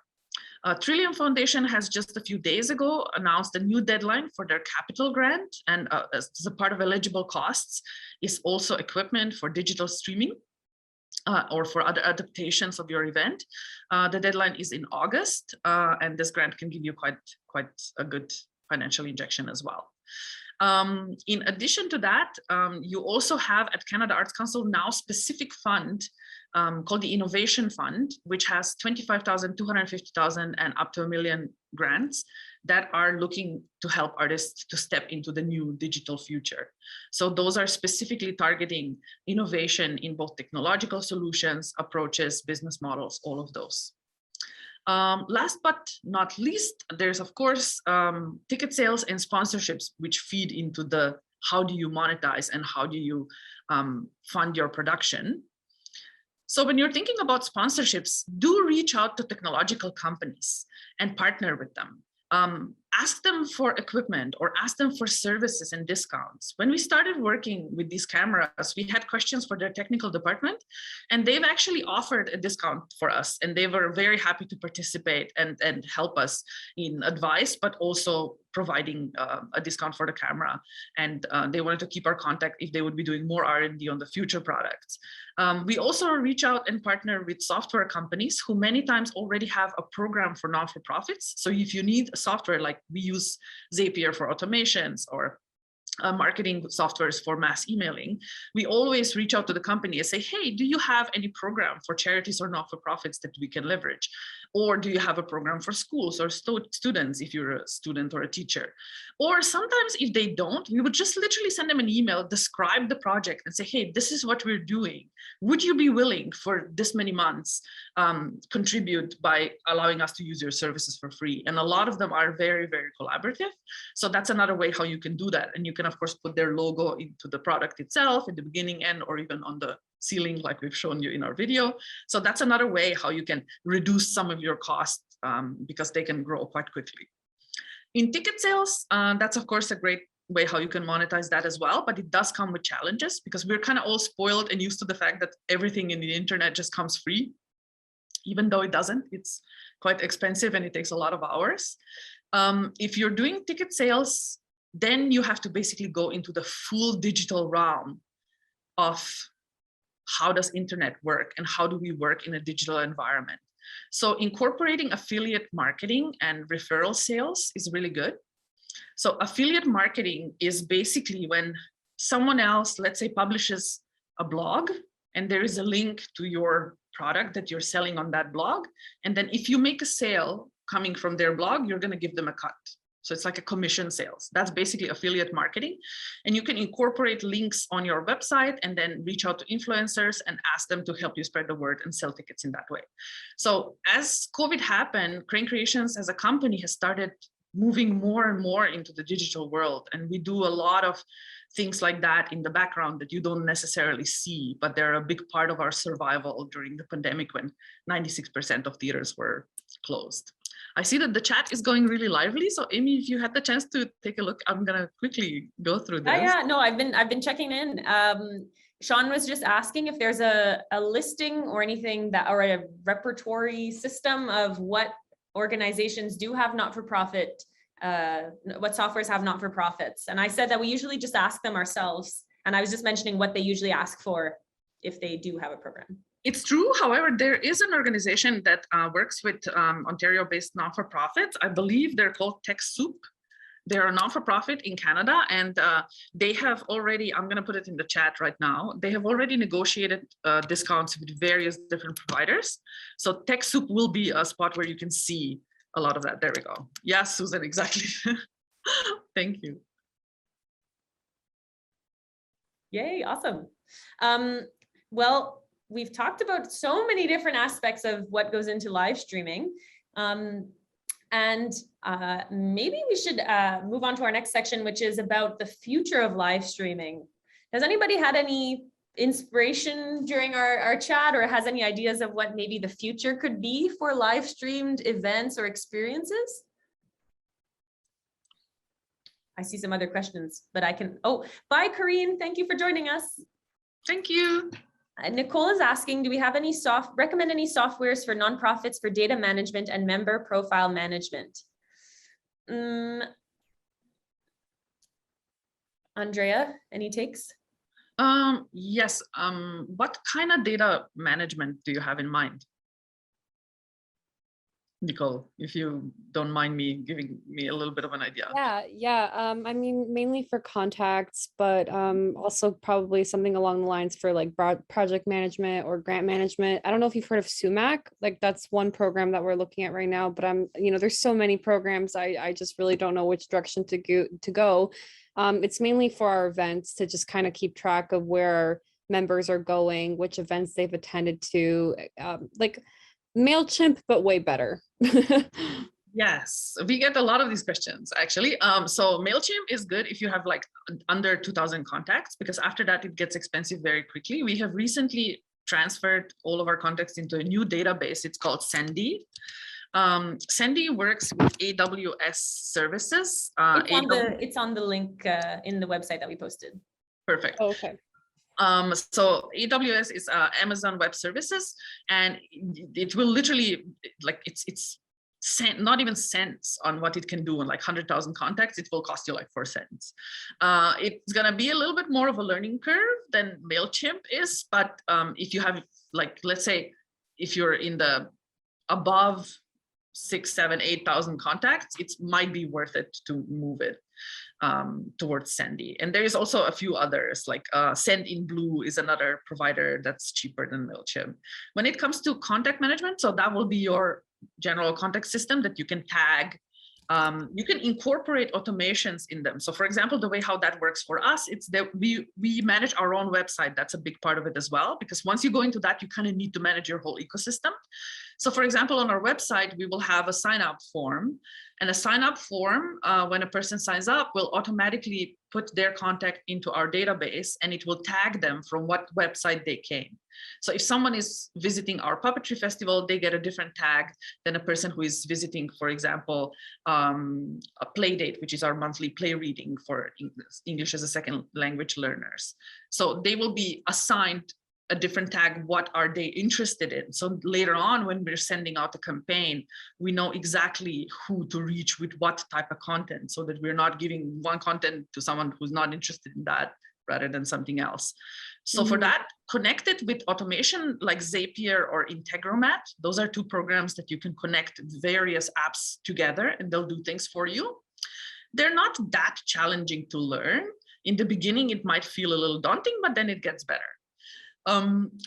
Trillium Foundation has just a few days ago announced a new deadline for their capital grant, and as a part of eligible costs is also equipment for digital streaming or for other adaptations of your event. The deadline is in August, and this grant can give you quite a good financial injection as well. In addition to that, you also have at Canada Arts Council now specific fund called the Innovation Fund, which has 25,000, 250,000 and up to $1 million grants that are looking to help artists to step into the new digital future. So those are specifically targeting innovation in both technological solutions, approaches, business models, all of those. Last but not least, there's of course ticket sales and sponsorships, which feed into the how do you monetize and how do you fund your production. So when you're thinking about sponsorships, do reach out to technological companies and partner with them. Ask them for equipment or ask them for services and discounts. When we started working with these cameras, we had questions for their technical department, and they've actually offered a discount for us, and they were very happy to participate and help us in advice, but also providing a discount for the camera. And they wanted to keep our contact if they would be doing more R&D on the future products. We also reach out and partner with software companies who many times already have a program for non-for-profits. So if you need a software, like we use Zapier for automations or marketing softwares for mass emailing, we always reach out to the company and say, hey, do you have any program for charities or not-for-profits that we can leverage? Or do you have a program for schools or students if you're a student or a teacher? Or sometimes if they don't, we would just literally send them an email, describe the project and say, hey, this is what we're doing. Would you be willing for this many months contribute by allowing us to use your services for free? And a lot of them are very, very collaborative. So that's another way how you can do that. And you can, of course, put their logo into the product itself in the beginning, end, or even on the ceiling, like we've shown you in our video. So that's another way how you can reduce some of your costs because they can grow quite quickly. In ticket sales, that's of course a great way how you can monetize that as well, but it does come with challenges because we're kind of all spoiled and used to the fact that everything in the internet just comes free, even though it doesn't. It's quite expensive and it takes a lot of hours. If you're doing ticket sales, then you have to basically go into the full digital realm of how does internet work and how do we work in a digital environment. So incorporating affiliate marketing and referral sales is really good. So affiliate marketing is basically when someone else, let's say, publishes a blog and there is a link to your product that you're selling on that blog. And then if you make a sale coming from their blog, you're going to give them a cut. So it's like a commission sales. That's basically affiliate marketing. And you can incorporate links on your website and then reach out to influencers and ask them to help you spread the word and sell tickets in that way. So as COVID happened, Crane Creations as a company has started moving more and more into the digital world. And we do a lot of things like that in the background that you don't necessarily see, but they're a big part of our survival during the pandemic when 96% of theaters were closed. I see that the chat is going really lively. So Aimee, if you had the chance to take a look, I'm gonna quickly go through this. Yeah, no, I've been checking in. Sean was just asking if there's a listing or anything that, or a repertory system of what organizations do have not-for-profit, what softwares have not-for-profits. And I said that we usually just ask them ourselves. And I was just mentioning what they usually ask for if they do have a program. It's true. However, there is an organization that works with Ontario-based non-for-profits. I believe they're called TechSoup. They're a non-for-profit in Canada, and they have already, I'm going to put it in the chat right now, they have already negotiated discounts with various different providers. So TechSoup will be a spot where you can see a lot of that. There we go. Yes, Susan, exactly. Thank you. Yay, awesome. Well, we've talked about so many different aspects of what goes into live streaming. Maybe we should move on to our next section, which is about the future of live streaming. Has anybody had any inspiration during our chat, or has any ideas of what maybe the future could be for live streamed events or experiences? I see some other questions, but I can, oh, bye, Corrine. Thank you for joining us. Thank you. Nicole is asking, do we have any recommend any softwares for nonprofits for data management and member profile management? Andrea, any takes? Yes. What kind of data management do you have in mind? Nicole, if you don't mind me giving me a little bit of an idea. Yeah. I mean, mainly for contacts, but also probably something along the lines for like project management or grant management. I don't know if you've heard of Sumac. Like that's one program that we're looking at right now, but there's so many programs. I just really don't know which direction to go. It's mainly for our events to just kind of keep track of where our members are going, which events they've attended to, like MailChimp, but way better. Yes, we get a lot of these questions actually. So MailChimp is good if you have like under 2,000 contacts, because after that it gets expensive very quickly. We have recently transferred all of our contacts into a new database. It's called Sandy. Sandy works with AWS services. It's on the link in the website that we posted. Perfect. Oh, okay. So AWS is Amazon Web Services, and it will literally, like, it's not even cents on what it can do on like 100,000 contacts. It will cost you like 4 cents. It's gonna be a little bit more of a learning curve than MailChimp is, but if you have, like, let's say if you're in the above 6, 7, 8,000 contacts, it might be worth it to move it towards Sandy. And there is also a few others, like Sendinblue is another provider that's cheaper than MailChimp. When it comes to contact management, so that will be your general contact system that you can tag. You can incorporate automations in them. So for example, the way how that works for us, it's that we manage our own website. That's a big part of it as well, because once you go into that, you kind of need to manage your whole ecosystem. So for example, on our website, we will have a sign up form, and a sign up form, when a person signs up, will automatically put their contact into our database, and it will tag them from what website they came. So if someone is visiting our puppetry festival, they get a different tag than a person who is visiting, for example, a play date, which is our monthly play reading for English as a second language learners. So they will be assigned a different tag. What are they interested in? So later on, when we're sending out a campaign, we know exactly who to reach with what type of content, so that we're not giving one content to someone who's not interested in that rather than something else. So for that, connect it with automation like Zapier or Integromat. Those are 2 programs that you can connect various apps together, and they'll do things for you. they're not that challenging to learn. In the beginning, it might feel a little daunting, but then it gets better.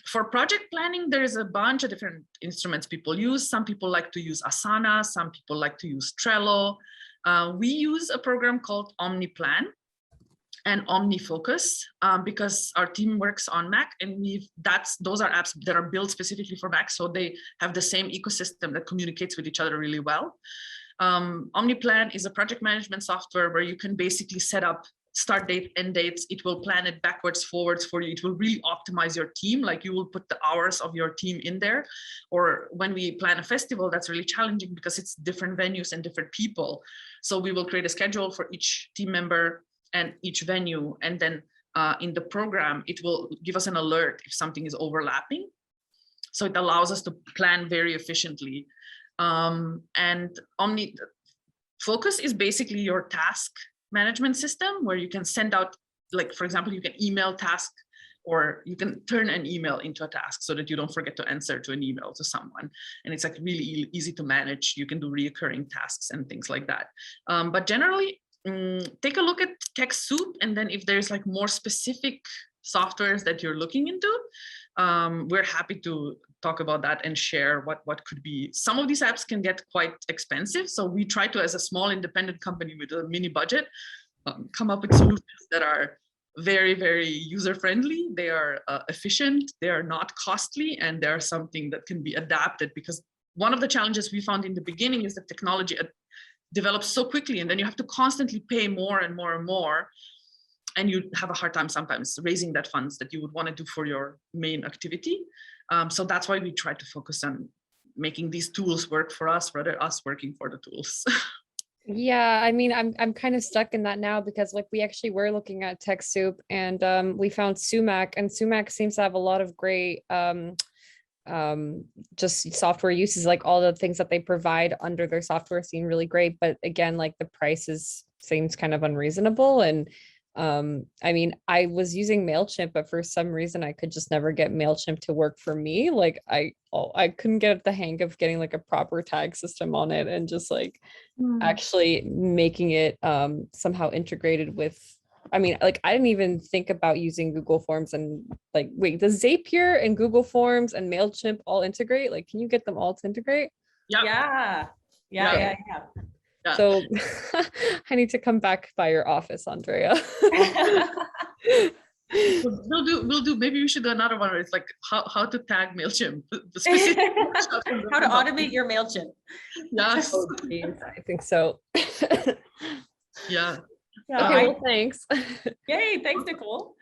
For project planning, there's a bunch of different instruments people use. Some people like to use Asana, some people like to use Trello. We use a program called Omniplan and OmniFocus because our team works on Mac, and those are apps that are built specifically for Mac, so they have the same ecosystem that communicates with each other really well. Omniplan is a project management software where you can basically set up start date, end dates. It will plan it backwards, forwards for you. It will really optimize your team. Like you will put the hours of your team in there. Or when we plan a festival, that's really challenging because it's different venues and different people. So we will create a schedule for each team member and each venue. And then in the program, it will give us an alert if something is overlapping. So it allows us to plan very efficiently. And OmniFocus is basically your task management system where you can send out, like, for example, you can email task, or you can turn an email into a task so that you don't forget to answer to an email to someone. And it's like really easy to manage. You can do reoccurring tasks and things like that. But generally, take a look at TechSoup, and then if there's like more specific softwares that you're looking into, we're happy to talk about that and share what could be. Some of these apps can get quite expensive. So we try to, as a small independent company with a mini budget, come up with solutions that are very, very user-friendly. They are efficient, they are not costly, and they are something that can be adapted, because one of the challenges we found in the beginning is that technology develops so quickly, and then you have to constantly pay more and more and more. And you have a hard time sometimes raising that funds that you would want to do for your main activity. So that's why we try to focus on making these tools work for us rather than us working for the tools. Yeah, I mean, I'm kind of stuck in that now because like we actually were looking at TechSoup, and we found Sumac, and Sumac seems to have a lot of great just software uses. Like all the things that they provide under their software seem really great, but again, like the prices seems kind of unreasonable. And I mean, I was using MailChimp, but for some reason I could just never get MailChimp to work for me. Like I couldn't get the hang of getting like a proper tag system on it, and just like actually making it somehow integrated with, I mean, like I didn't even think about using Google Forms, and like, wait, does Zapier and Google Forms and MailChimp all integrate? Like, can you get them all to integrate? Yeah. So I need to come back by your office, Andrea. We'll do. Maybe we should do another one where it's like how to tag MailChimp. The specific how to automate your MailChimp. Yes. Oh, geez, I think so. Yeah. Okay, well, thanks. Yay, thanks, Nicole.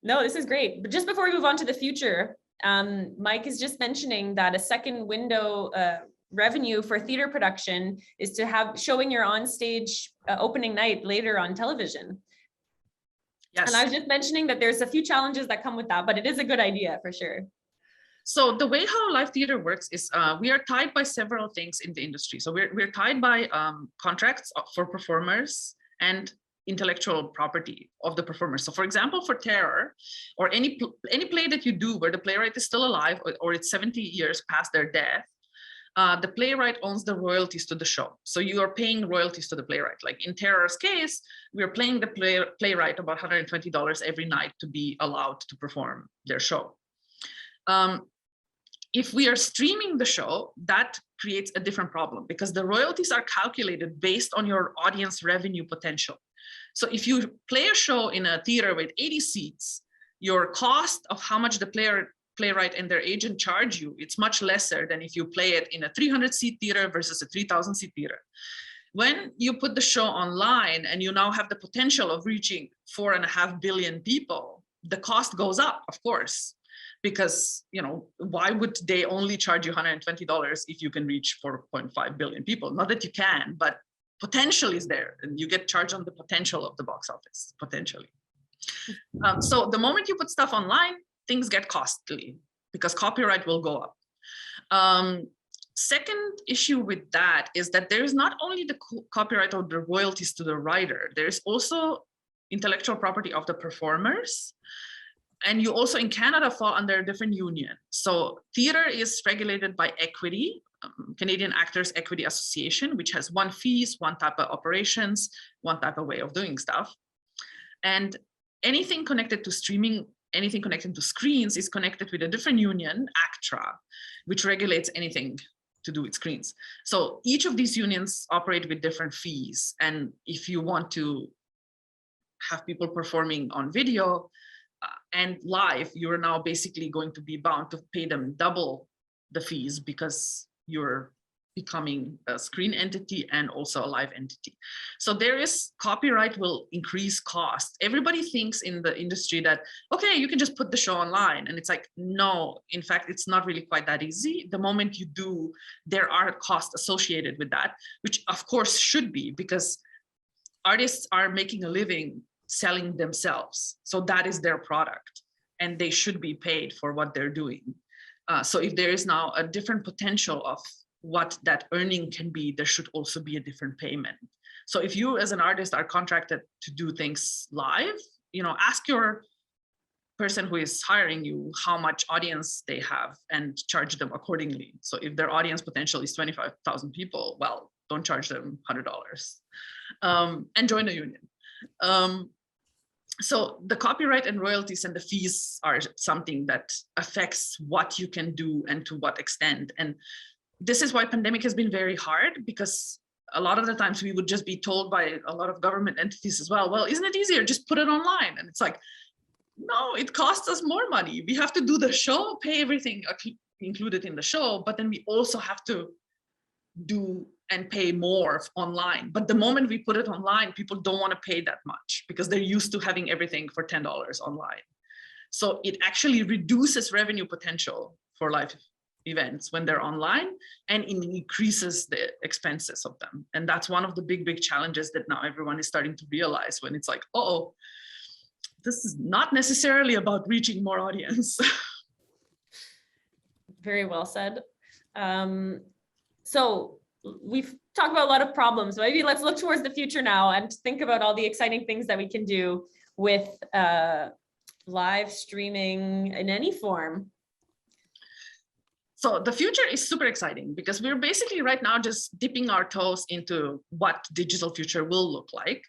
No, this is great. But just before we move on to the future, Mike is just mentioning that a second window revenue for theater production is to have showing your on-stage opening night later on television. Yes. And I was just mentioning that there's a few challenges that come with that, but it is a good idea for sure. So the way how live theater works is we are tied by several things in the industry. So we're tied by contracts for performers and intellectual property of the performers. So for example, for Terror, or any play that you do where the playwright is still alive, or it's 70 years past their death, the playwright owns the royalties to the show. So you are paying royalties to the playwright. Like in Terror's case, we are paying the playwright about $120 every night to be allowed to perform their show. If we are streaming the show, that creates a different problem because the royalties are calculated based on your audience revenue potential. So if you play a show in a theater with 80 seats, your cost of how much the playwright and their agent charge you, it's much lesser than if you play it in a 300-seat theater versus a 3,000-seat theater. When you put the show online and you now have the potential of reaching 4.5 billion people, the cost goes up, of course, because, you know, why would they only charge you $120 if you can reach 4.5 billion people? Not that you can, but potential is there, and you get charged on the potential of the box office, potentially. So the moment you put stuff online, things get costly because copyright will go up. Second issue with that is that there is not only the copyright or the royalties to the writer, there is also intellectual property of the performers. And you also in Canada fall under a different union. So theater is regulated by equity, Canadian Actors Equity Association, which has one fees, one type of operations, one type of way of doing stuff. And anything connected to streaming, anything connected to screens is connected with a different union, ACTRA, which regulates anything to do with screens. So each of these unions operate with different fees. And if you want to have people performing on video and live, you're now basically going to be bound to pay them double the fees because you're becoming a screen entity and also a live entity. So there is, copyright will increase cost. Everybody thinks in the industry that, okay, you can just put the show online. And it's like, no, in fact, it's not really quite that easy. The moment you do, there are costs associated with that, which of course should be, because artists are making a living selling themselves. So that is their product and they should be paid for what they're doing. So if there is now a different potential of what that earning can be, there should also be a different payment. So if you as an artist are contracted to do things live, ask your person who is hiring you how much audience they have and charge them accordingly. So if their audience potential is 25,000 people, well, don't charge them $100 and join a union. So the copyright and royalties and the fees are something that affects what you can do and to what extent. And this is why pandemic has been very hard, because a lot of the times we would just be told by a lot of government entities as well, isn't it easier? Just put it online. And it's like, no, it costs us more money. We have to do the show, pay everything included in the show, but then we also have to do and pay more online. But the moment we put it online, people don't want to pay that much because they're used to having everything for $10 online. So it actually reduces revenue potential for live events when they're online, and it increases the expenses of them. And that's one of the big challenges that now everyone is starting to realize, when it's like, oh, this is not necessarily about reaching more audience. Very well said. So we've talked about a lot of problems. Maybe let's look towards the future now and think about all the exciting things that we can do with live streaming in any form. So the future is super exciting because we're basically right now just dipping our toes into what digital future will look like.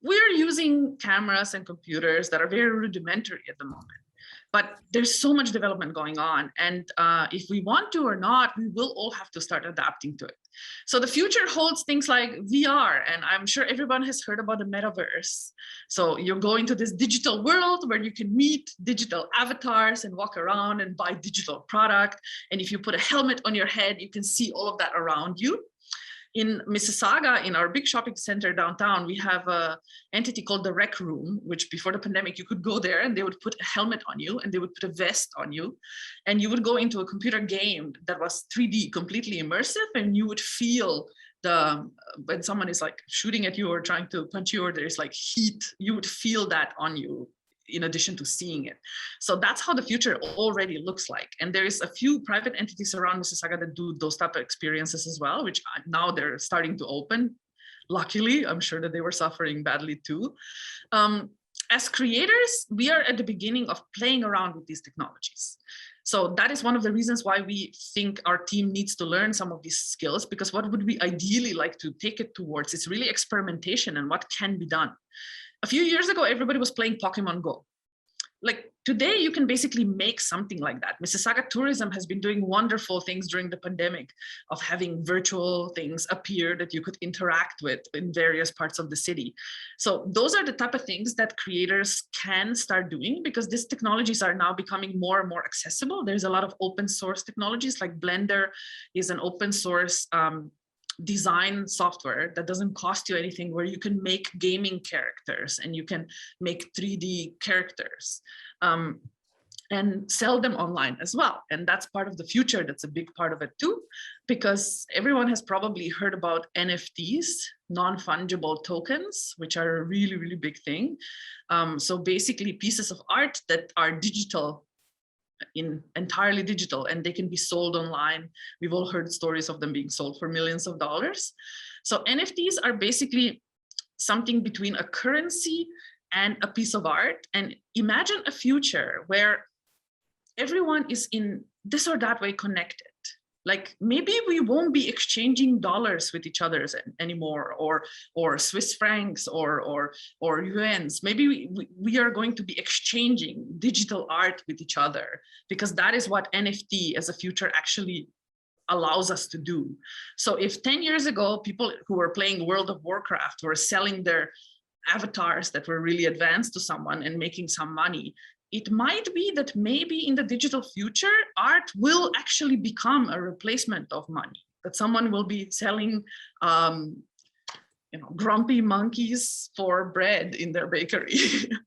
We're using cameras and computers that are very rudimentary at the moment, but there's so much development going on. And if we want to or not, we will all have to start adapting to it. So the future holds things like VR, and I'm sure everyone has heard about the metaverse. So you're going to this digital world where you can meet digital avatars and walk around and buy digital product. And if you put a helmet on your head, you can see all of that around you. In Mississauga, in our big shopping center downtown, we have an entity called the Rec Room, which before the pandemic, you could go there and they would put a helmet on you and they would put a vest on you. And you would go into a computer game that was 3D, completely immersive, and you would feel when someone is like shooting at you or trying to punch you, or there's like heat, you would feel that on you in addition to seeing it. So that's how the future already looks like. And there is a few private entities around Mississauga that do those type of experiences as well, which now they're starting to open. Luckily, I'm sure that they were suffering badly too. As creators, we are at the beginning of playing around with these technologies. So that is one of the reasons why we think our team needs to learn some of these skills, because what would we ideally like to take it towards is really experimentation and what can be done. A few years ago, everybody was playing Pokemon Go. Like today, you can basically make something like that. Mississauga Tourism has been doing wonderful things during the pandemic of having virtual things appear that you could interact with in various parts of the city. So those are the type of things that creators can start doing, because these technologies are now becoming more and more accessible. There's a lot of open source technologies, like Blender is an open source design software that doesn't cost you anything, where you can make gaming characters and you can make 3D characters and sell them online as well. And that's part of the future. That's a big part of it too, because everyone has probably heard about NFTs, non-fungible tokens, which are a really, really big thing. So basically pieces of art that are digital, entirely digital, and they can be sold online. We've all heard stories of them being sold for millions of dollars. So NFTs are basically something between a currency and a piece of art. And imagine a future where everyone is in this or that way connected. Like maybe we won't be exchanging dollars with each other anymore, or Swiss francs or yuans. Maybe we are going to be exchanging digital art with each other, because that is what NFT as a future actually allows us to do. So if 10 years ago, people who were playing World of Warcraft were selling their avatars that were really advanced to someone and making some money, it might be that maybe in the digital future, art will actually become a replacement of money, that someone will be selling grumpy monkeys for bread in their bakery.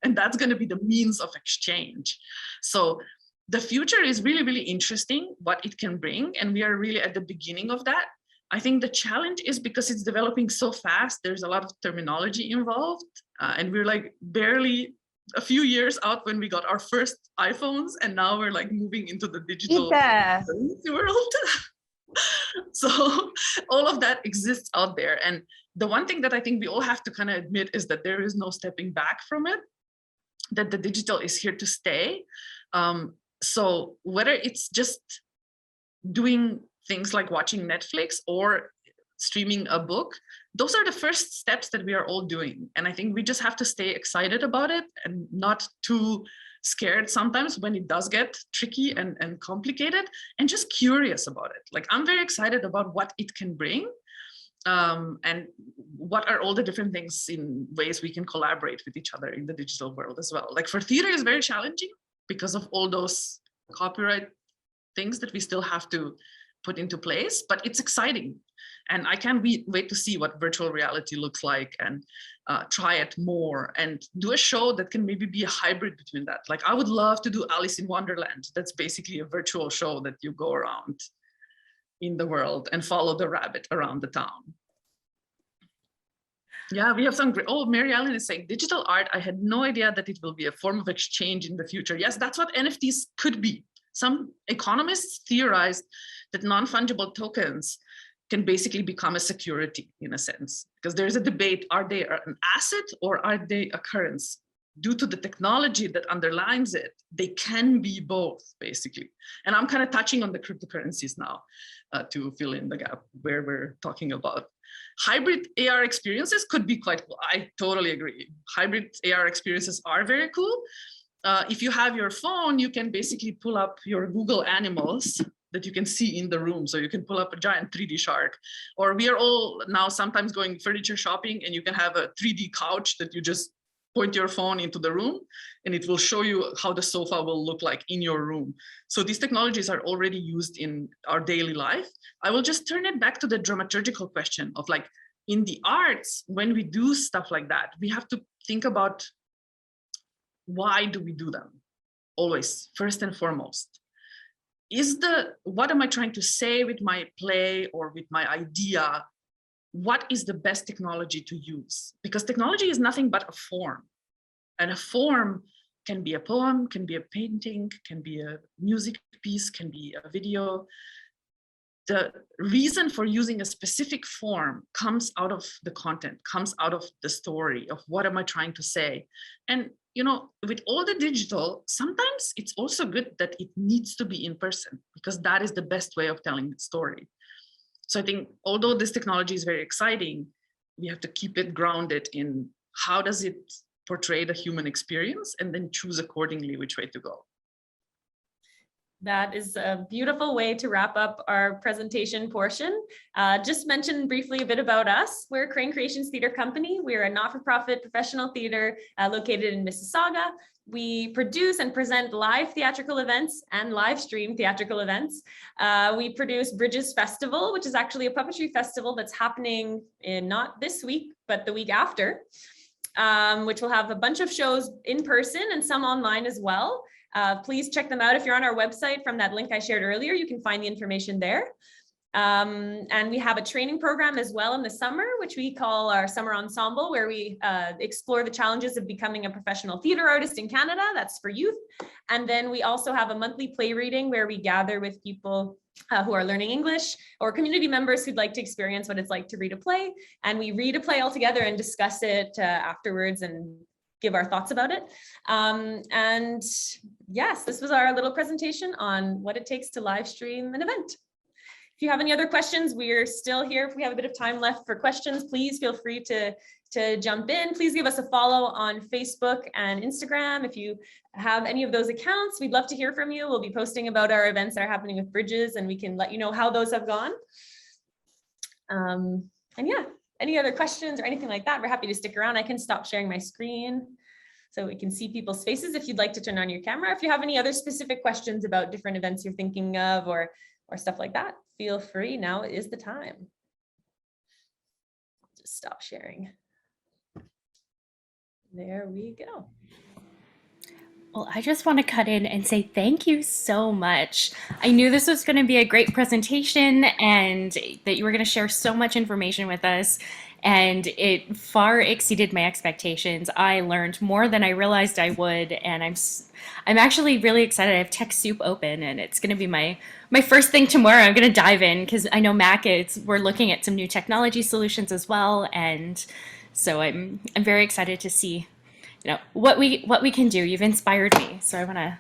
And that's going to be the means of exchange. So the future is really, really interesting, what it can bring. And we are really at the beginning of that. I think the challenge is because it's developing so fast, there's a lot of terminology involved. And we're like barely a few years out when we got our first iPhones, and now we're like moving into the digital world. So all of that exists out there. And the one thing that I think we all have to kind of admit is that there is no stepping back from it, that the digital is here to stay. So whether it's just doing things like watching Netflix or streaming a book, those are the first steps that we are all doing. And I think we just have to stay excited about it and not too scared sometimes when it does get tricky and complicated, and just curious about it. Like, I'm very excited about what it can bring, and what are all the different things in ways we can collaborate with each other in the digital world as well. Like for theater is very challenging because of all those copyright things that we still have to put into place, but it's exciting. And I can't wait to see what virtual reality looks like, and try it more and do a show that can maybe be a hybrid between that. Like I would love to do Alice in Wonderland. That's basically a virtual show that you go around in the world and follow the rabbit around the town. Yeah, we have some great, oh, Mary Ellen is saying digital art. I had no idea that it will be a form of exchange in the future. Yes, that's what NFTs could be. Some economists theorized that non-fungible tokens can basically become a security in a sense, because there's a debate, are they an asset or are they a currency? Due to the technology that underlines it, they can be both basically. And I'm kind of touching on the cryptocurrencies now to fill in the gap where we're talking about. Hybrid AR experiences could be quite cool. I totally agree. Hybrid AR experiences are very cool. If you have your phone, you can basically pull up your Google animals that you can see in the room. So you can pull up a giant 3D shark, or we are all now sometimes going furniture shopping, and you can have a 3D couch that you just point your phone into the room and it will show you how the sofa will look like in your room. So these technologies are already used in our daily life. I will just turn it back to the dramaturgical question of like, in the arts, when we do stuff like that, we have to think about why do we do them? Always, first and foremost. What am I trying to say with my play or with my idea? What is the best technology to use? Because technology is nothing but a form. And a form can be a poem, can be a painting, can be a music piece, can be a video. The reason for using a specific form comes out of the content, comes out of the story of what am I trying to say. And you know, with all the digital, sometimes it's also good that it needs to be in person, because that is the best way of telling the story. So I think although this technology is very exciting, we have to keep it grounded in how does it portray the human experience, and then choose accordingly which way to go. That is a beautiful way to wrap up our presentation portion. Just mention briefly a bit about us. We're Crane Creations Theatre Company. We're a not-for-profit professional theatre located in Mississauga. We produce and present live theatrical events and live stream theatrical events. We produce Bridges Festival, which is actually a puppetry festival that's happening in not this week, but the week after, which will have a bunch of shows in person and some online as well. Please check them out. If you're on our website from that link I shared earlier, you can find the information there. And we have a training program as well in the summer, which we call our Summer Ensemble, where we explore the challenges of becoming a professional theater artist in Canada. That's for youth. And then we also have a monthly play reading where we gather with people who are learning English, or community members who'd like to experience what it's like to read a play. And we read a play all together and discuss it afterwards and give our thoughts about it. And yes, this was our little presentation on what it takes to live stream an event. If you have any other questions, we're still here. If we have a bit of time left for questions, please feel free to jump in. Please give us a follow on Facebook and Instagram. If you have any of those accounts, we'd love to hear from you. We'll be posting about our events that are happening with Bridges, and we can let you know how those have gone. And yeah, any other questions or anything like that, we're happy to stick around. I can stop sharing my screen so we can see people's faces if you'd like to turn on your camera. If you have any other specific questions about different events you're thinking of or stuff like that, feel free. Now is the time. Just stop sharing. There we go. Well, I just want to cut in and say thank you so much. I knew this was going to be a great presentation and that you were going to share so much information with us, and it far exceeded my expectations. I learned more than I realized I would, and I'm actually really excited. I have TechSoup open, and it's going to be my first thing tomorrow. I'm going to dive in because I know Mac, we're looking at some new technology solutions as well, and so I'm very excited to see, what we can do. You've inspired me, so I want to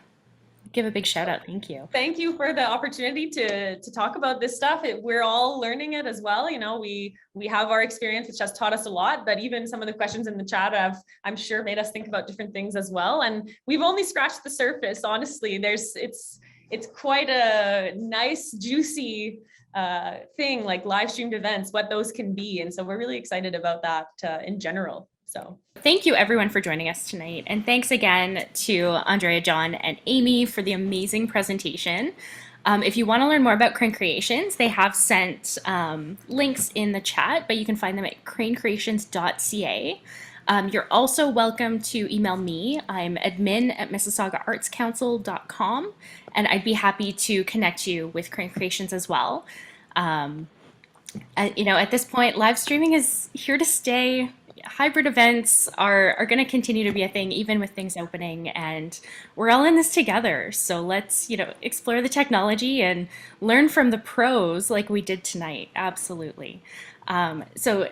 give a big shout out. Thank you. Thank you for the opportunity to talk about this stuff. We're all learning it as well. We have our experience, which has taught us a lot, but even some of the questions in the chat have, I'm sure, made us think about different things as well. And we've only scratched the surface, honestly. It's quite a nice, juicy thing, like live streamed events, what those can be. And so we're really excited about that in general. So thank you everyone for joining us tonight. And thanks again to Andreja, John, and Aimee for the amazing presentation. If you want to learn more about Crane Creations, they have sent links in the chat, but you can find them at cranecreations.ca. You're also welcome to email me. I'm admin@mississaugaartscouncil.com, and I'd be happy to connect you with Crane Creations as well. At this point, live streaming is here to stay. Hybrid events are going to continue to be a thing, even with things opening, and we're all in this together. So let's, explore the technology and learn from the pros like we did tonight. Absolutely. So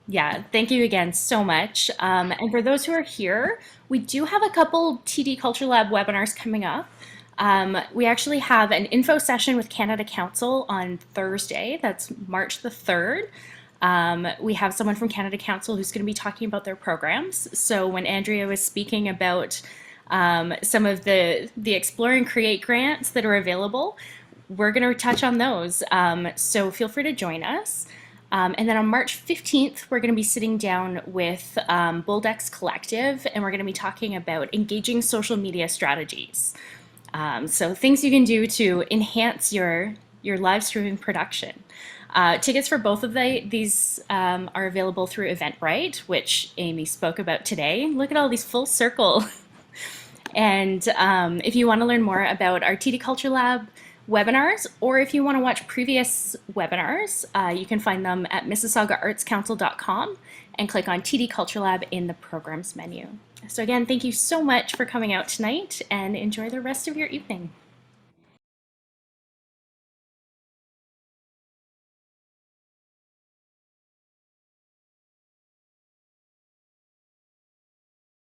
yeah, thank you again so much. And for those who are here, we do have a couple TD Culture Lab webinars coming up. We actually have an info session with Canada Council on Thursday. That's March the 3rd. We have someone from Canada Council who's going to be talking about their programs. So when Andrea was speaking about some of the Explore and Create grants that are available, we're going to touch on those. So feel free to join us. And then on March 15th, we're going to be sitting down with Bulldex Collective, and we're going to be talking about engaging social media strategies. So things you can do to enhance your live streaming production. Tickets for both of these are available through Eventbrite, which Aimee spoke about today. Look at all these full circle. And if you want to learn more about our TD Culture Lab webinars, or if you want to watch previous webinars, you can find them at mississaugaartscouncil.com and click on TD Culture Lab in the programs menu. So again, thank you so much for coming out tonight, and enjoy the rest of your evening.